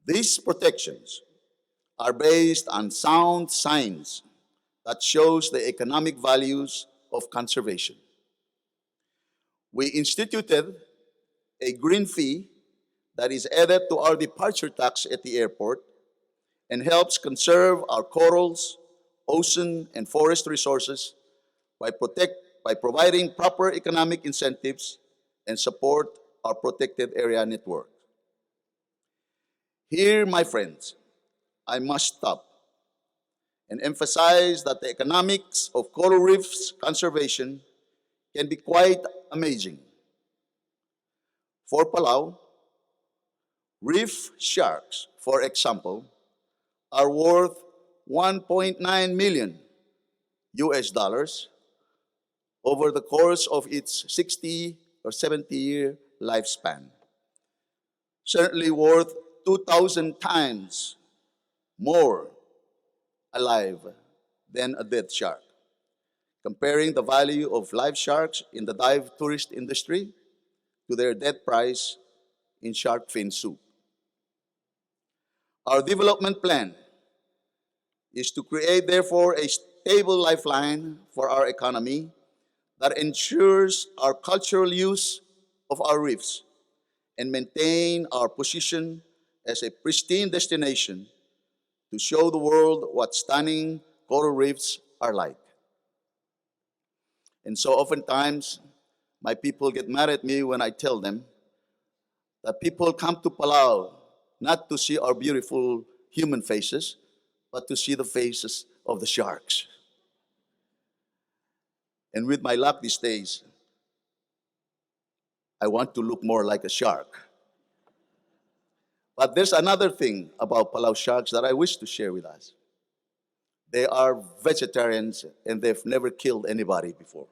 These protections are based on sound science that shows the economic values of conservation. We instituted a green fee that is added to our departure tax at the airport and helps conserve our corals, ocean, and forest resources by providing proper economic incentives and support our protected area network. Here, my friends, I must stop and emphasize that the economics of coral reefs conservation can be quite amazing. For Palau, reef sharks, for example, are worth $1.9 million over the course of its 60 or 70-year lifespan. Certainly worth 2,000 times more alive than a dead shark. Comparing the value of live sharks in the dive tourist industry to their dead price in shark fin soup. Our development plan is to create, therefore, a stable lifeline for our economy that ensures our cultural use of our reefs and maintain our position as a pristine destination to show the world what stunning coral reefs are like. And so oftentimes, my people get mad at me when I tell them that people come to Palau not to see our beautiful human faces, but to see the faces of the sharks. And with my luck these days, I want to look more like a shark. But there's another thing about Palau sharks that I wish to share with us. They are vegetarians and they've never killed anybody before.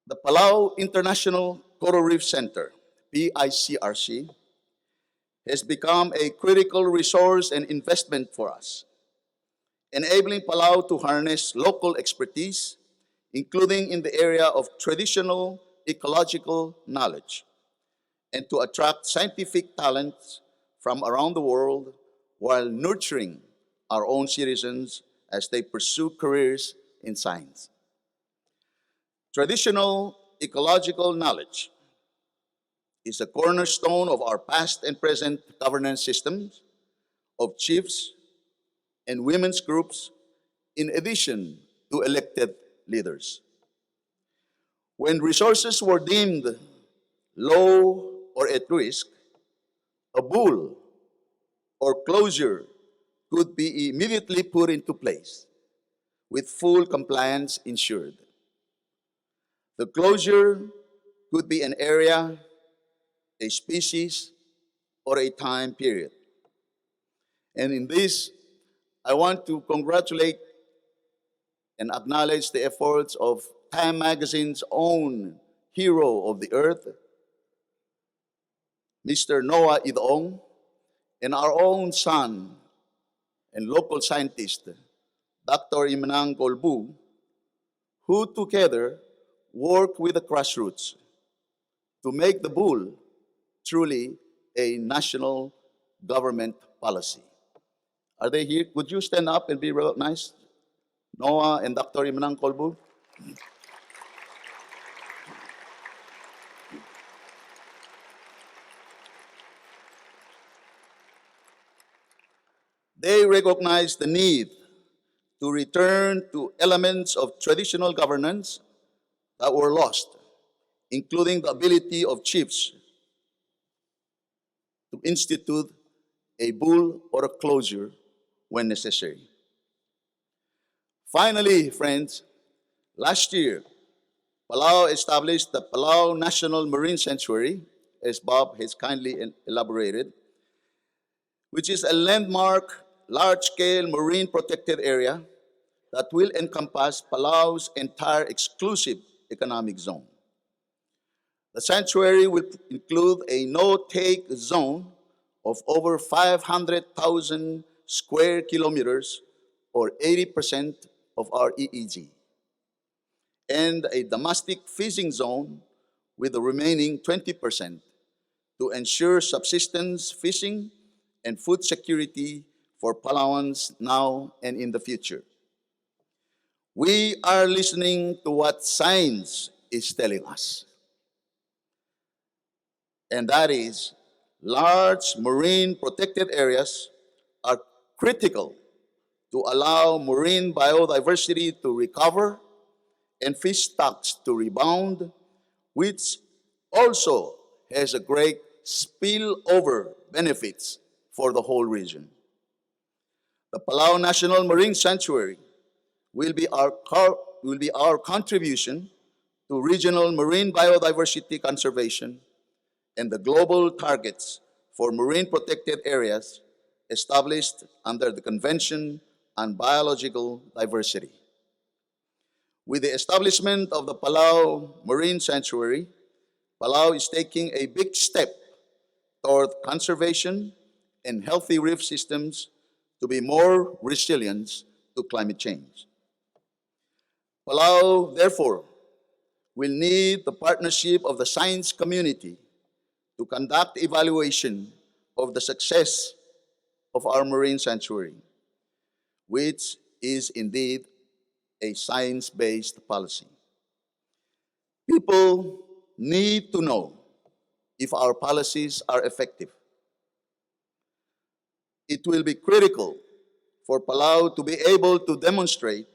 The Palau International Coral Reef Center, PICRC, has become a critical resource and investment for us. enabling Palau to harness local expertise, including in the area of traditional ecological knowledge, and to attract scientific talents from around the world while nurturing our own citizens as they pursue careers in science. Traditional ecological knowledge is a cornerstone of our past and present governance systems of chiefs and women's groups, in addition to elected leaders. When resources were deemed low or at risk, a bull or closure could be immediately put into place with full compliance ensured. The closure could be an area, a species, or a time period. And in this, I want to congratulate and acknowledge the efforts of Time Magazine's own hero of the earth, Mr. Noah Idong, and our own son and local scientist, Dr. Imnang Golbu, who together work with the grassroots to make the bull truly a national government policy. Are they here? Would you stand up and be recognized? Noah and Dr. Imnang Golbu. They recognize the need to return to elements of traditional governance that were lost, including the ability of chiefs to institute a bull or a closure when necessary. Finally, friends, last year, Palau established the Palau National Marine Sanctuary, as Bob has kindly elaborated, which is a landmark, large-scale marine protected area that will encompass Palau's entire exclusive economic zone. The sanctuary will include a no-take zone of over 500,000 square kilometers, or 80% of our EEZ, and a domestic fishing zone with the remaining 20% to ensure subsistence fishing and food security for Palauans now and in the future. We are listening to what science is telling us, and that is large marine protected areas are critical to allow marine biodiversity to recover and fish stocks to rebound, which also has a great spillover benefits for the whole region. The Palau National Marine Sanctuary will be our contribution to regional marine biodiversity conservation and the global targets for marine protected areas established under the Convention on Biological Diversity. With the establishment of the Palau Marine Sanctuary, Palau is taking a big step toward conservation and healthy reef systems to be more resilient to climate change. Palau, therefore, will need the partnership of the science community to conduct evaluation of the success of our marine sanctuary, which is indeed a science-based policy. People need to know if our policies are effective. It will be critical for Palau to be able to demonstrate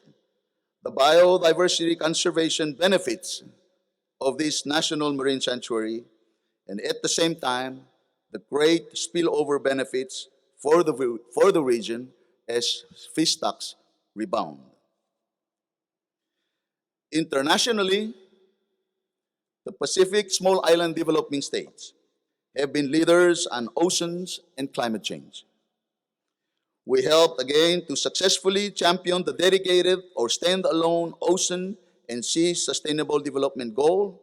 the biodiversity conservation benefits of this national marine sanctuary, and at the same time, the great spillover benefits for the region as fish stocks rebound. Internationally, the Pacific Small Island Developing States have been leaders on oceans and climate change. We helped again to successfully champion the dedicated or standalone ocean and sea sustainable development goal,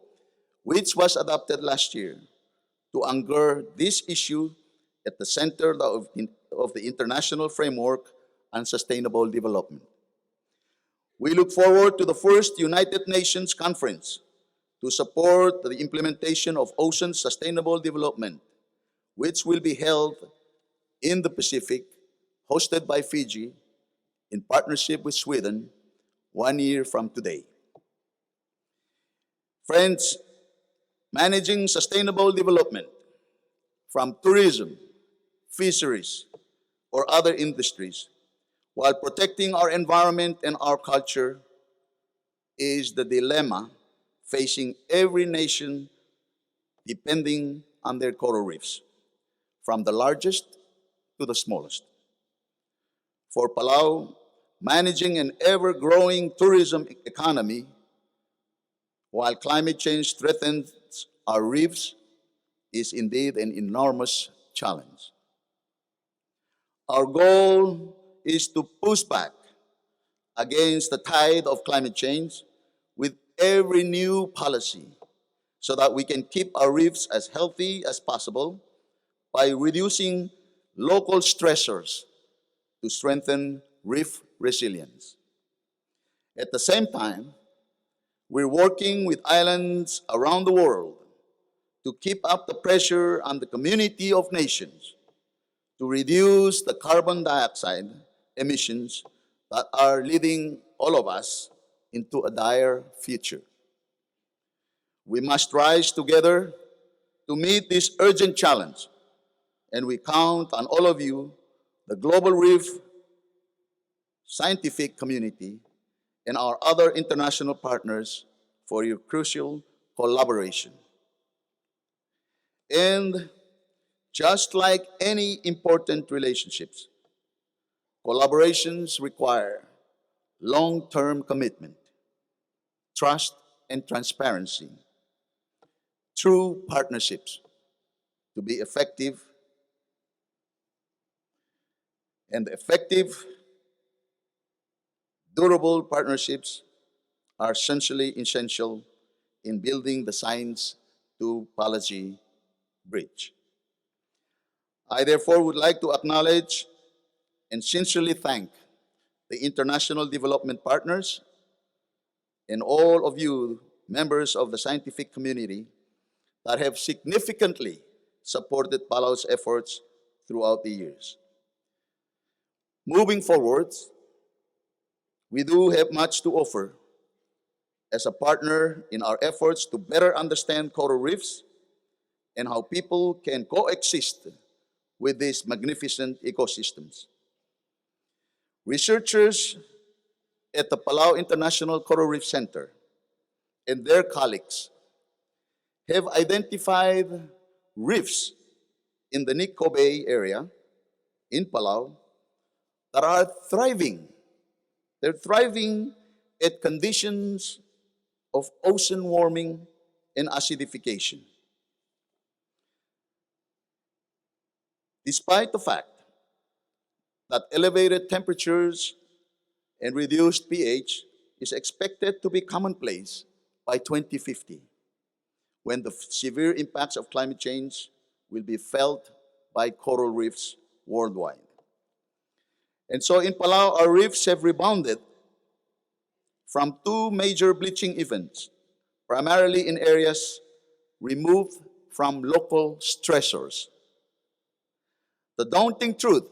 which was adopted last year to anchor this issue at the center of the international framework and sustainable development. We look forward to the first United Nations conference to support the implementation of ocean sustainable development, which will be held in the Pacific, hosted by Fiji in partnership with Sweden 1 year from today. Friends, managing sustainable development from tourism, fisheries, or other industries while protecting our environment and our culture is the dilemma facing every nation depending on their coral reefs, from the largest to the smallest. For Palau, managing an ever-growing tourism economy while climate change threatens our reefs is indeed an enormous challenge. Our goal is to push back against the tide of climate change with every new policy so that we can keep our reefs as healthy as possible by reducing local stressors to strengthen reef resilience. At the same time, we're working with islands around the world to keep up the pressure on the community of nations to reduce the carbon dioxide emissions that are leading all of us into a dire future. We must rise together to meet this urgent challenge, and we count on all of you, the global reef scientific community, and our other international partners for your crucial collaboration. And just like any important relationships, collaborations require long-term commitment, trust, and transparency. True partnerships to be effective, and effective, durable partnerships are essential in building the science to policy bridge. I therefore would like to acknowledge and sincerely thank the international development partners and all of you members of the scientific community that have significantly supported Palau's efforts throughout the years. Moving forward, we do have much to offer as a partner in our efforts to better understand coral reefs and how people can coexist with these magnificent ecosystems. Researchers at the Palau International Coral Reef Center and their colleagues have identified reefs in the Nico Bay area in Palau that are thriving. They're thriving at conditions of ocean warming and acidification. Despite the fact that elevated temperatures and reduced pH is expected to be commonplace by 2050, when the severe impacts of climate change will be felt by coral reefs worldwide. And so in Palau, our reefs have rebounded from two major bleaching events, primarily in areas removed from local stressors. The daunting truth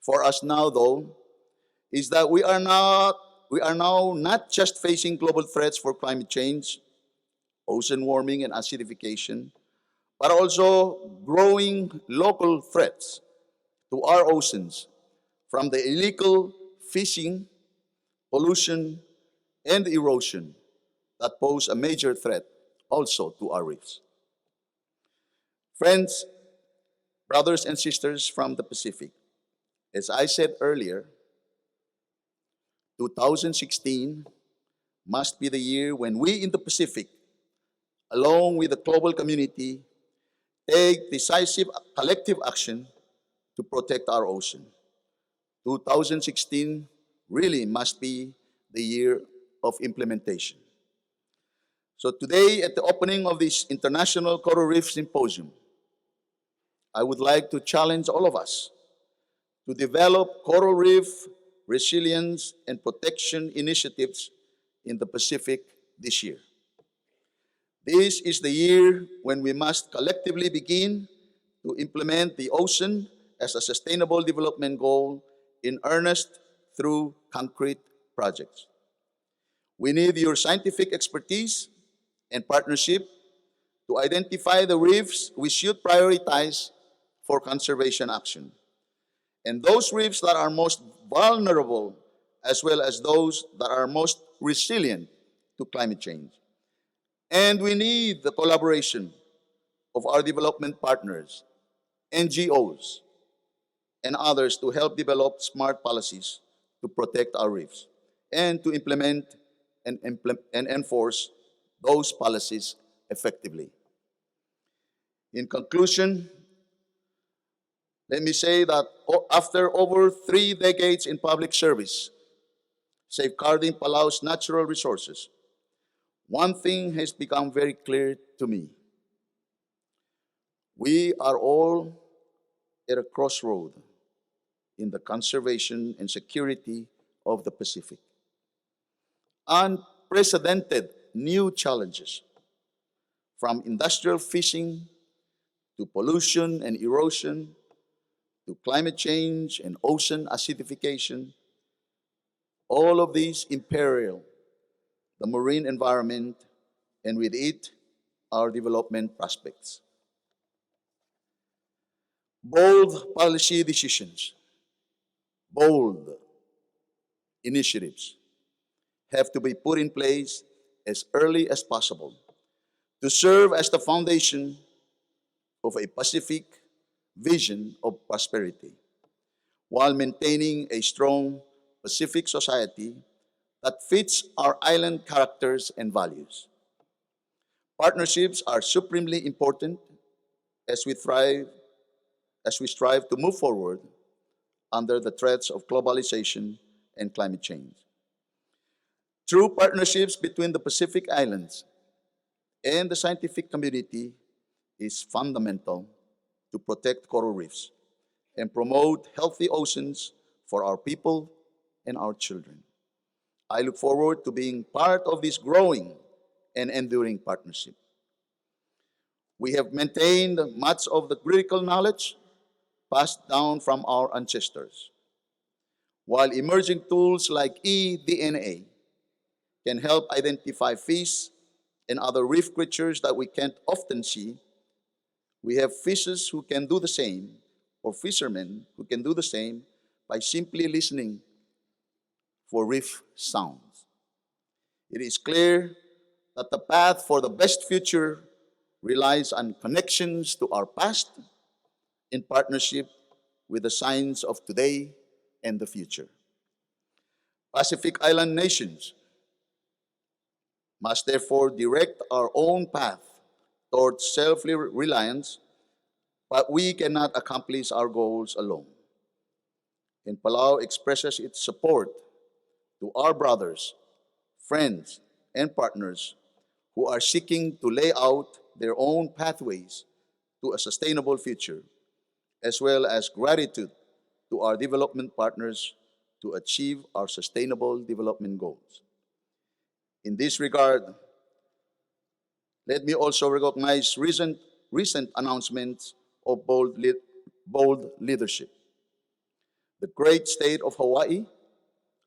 for us now, though, is that we are now not just facing global threats for climate change, ocean warming, and acidification, but also growing local threats to our oceans from the illegal fishing, pollution, and erosion that pose a major threat also to our reefs. Friends, brothers and sisters from the Pacific, as I said earlier, 2016 must be the year when we in the Pacific, along with the global community, take decisive collective action to protect our ocean. 2016 really must be the year of implementation. So today, at the opening of this International Coral Reef Symposium, I would like to challenge all of us to develop coral reef resilience and protection initiatives in the Pacific this year. This is the year when we must collectively begin to implement the ocean as a sustainable development goal in earnest through concrete projects. We need your scientific expertise and partnership to identify the reefs we should prioritize for conservation action, and those reefs that are most vulnerable, as well as those that are most resilient to climate change. And we need the collaboration of our development partners, NGOs, and others to help develop smart policies to protect our reefs and to implement and enforce those policies effectively. In conclusion, let me say that after over 3 decades in public service, safeguarding Palau's natural resources, one thing has become very clear to me. We are all at a crossroad in the conservation and security of the Pacific. Unprecedented new challenges, from industrial fishing to pollution and erosion to climate change and ocean acidification, all of these imperil the marine environment and with it our development prospects. Bold policy decisions, bold initiatives have to be put in place as early as possible to serve as the foundation of a Pacific vision of prosperity, while maintaining a strong Pacific society that fits our island characters and values. Partnerships are supremely important as we strive to move forward under the threats of globalization and climate change. True partnerships between the Pacific Islands and the scientific community is fundamental to protect coral reefs and promote healthy oceans for our people and our children. I look forward to being part of this growing and enduring partnership. We have maintained much of the critical knowledge passed down from our ancestors, while emerging tools like eDNA can help identify fish and other reef creatures that we can't often see. We have fishers who can do the same, or fishermen who can do the same by simply listening for reef sounds. It is clear that the path for the best future relies on connections to our past in partnership with the science of today and the future. Pacific Island nations must therefore direct our own path towards self-reliance, but we cannot accomplish our goals alone. And Palau expresses its support to our brothers, friends, and partners who are seeking to lay out their own pathways to a sustainable future, as well as gratitude to our development partners to achieve our sustainable development goals. In this regard, let me also recognize recent announcements of bold leadership. The great state of Hawaii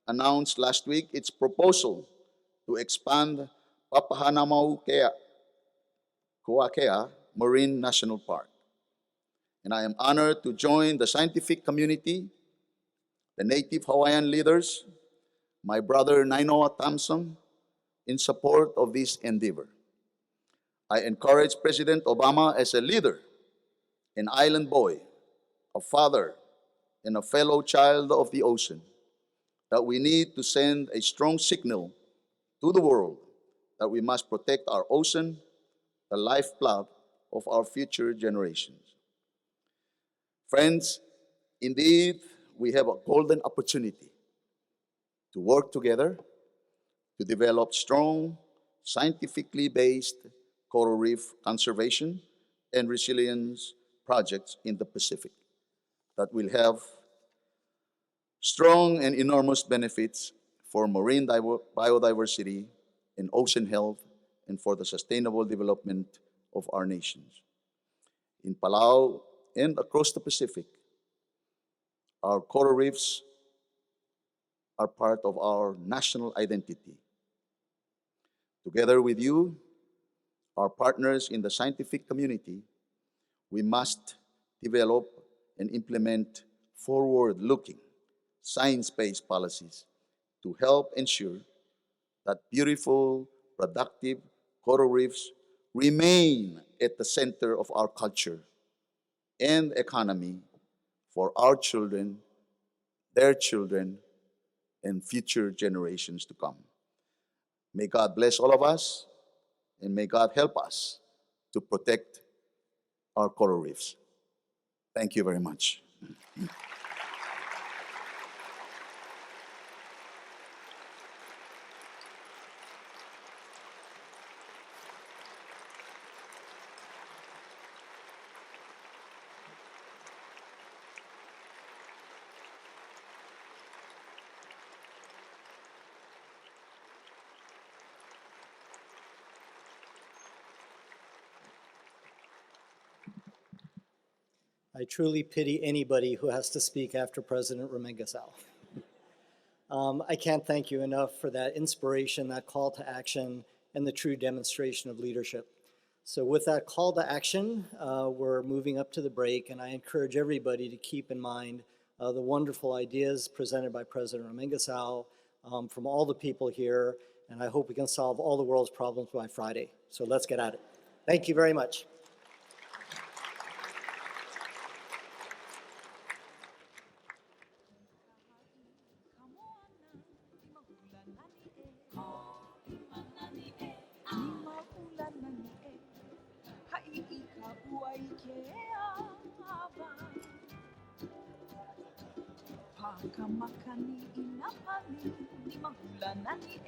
announced last week its proposal to expand Papahanaumokuakea Marine National Park. And I am honored to join the scientific community, the native Hawaiian leaders, my brother Nainoa Thompson, in support of this endeavor. I encourage President Obama as a leader, an island boy, a father, and a fellow child of the ocean, that we need to send a strong signal to the world that we must protect our ocean, the lifeblood of our future generations. Friends, indeed, we have a golden opportunity to work together to develop strong, scientifically based coral reef conservation and resilience projects in the Pacific that will have strong and enormous benefits for marine biodiversity and ocean health and for the sustainable development of our nations. In Palau and across the Pacific, our coral reefs are part of our national identity. Together with you, our partners in the scientific community, we must develop and implement forward-looking, science-based policies to help ensure that beautiful, productive coral reefs remain at the center of our culture and economy for our children, their children, and future generations to come. May God bless all of us, and may God help us to protect our coral reefs. Thank you very much. I truly pity anybody who has to speak after President Remengesau. I can't thank you enough for that inspiration, that call to action, and the true demonstration of leadership. So with that call to action, we're moving up to the break, and I encourage everybody to keep in mind the wonderful ideas presented by President Remengesau from all the people here, and I hope we can solve all the world's problems by Friday. So let's get at it. Thank you very much. Pakamakani inapani ni mahula nani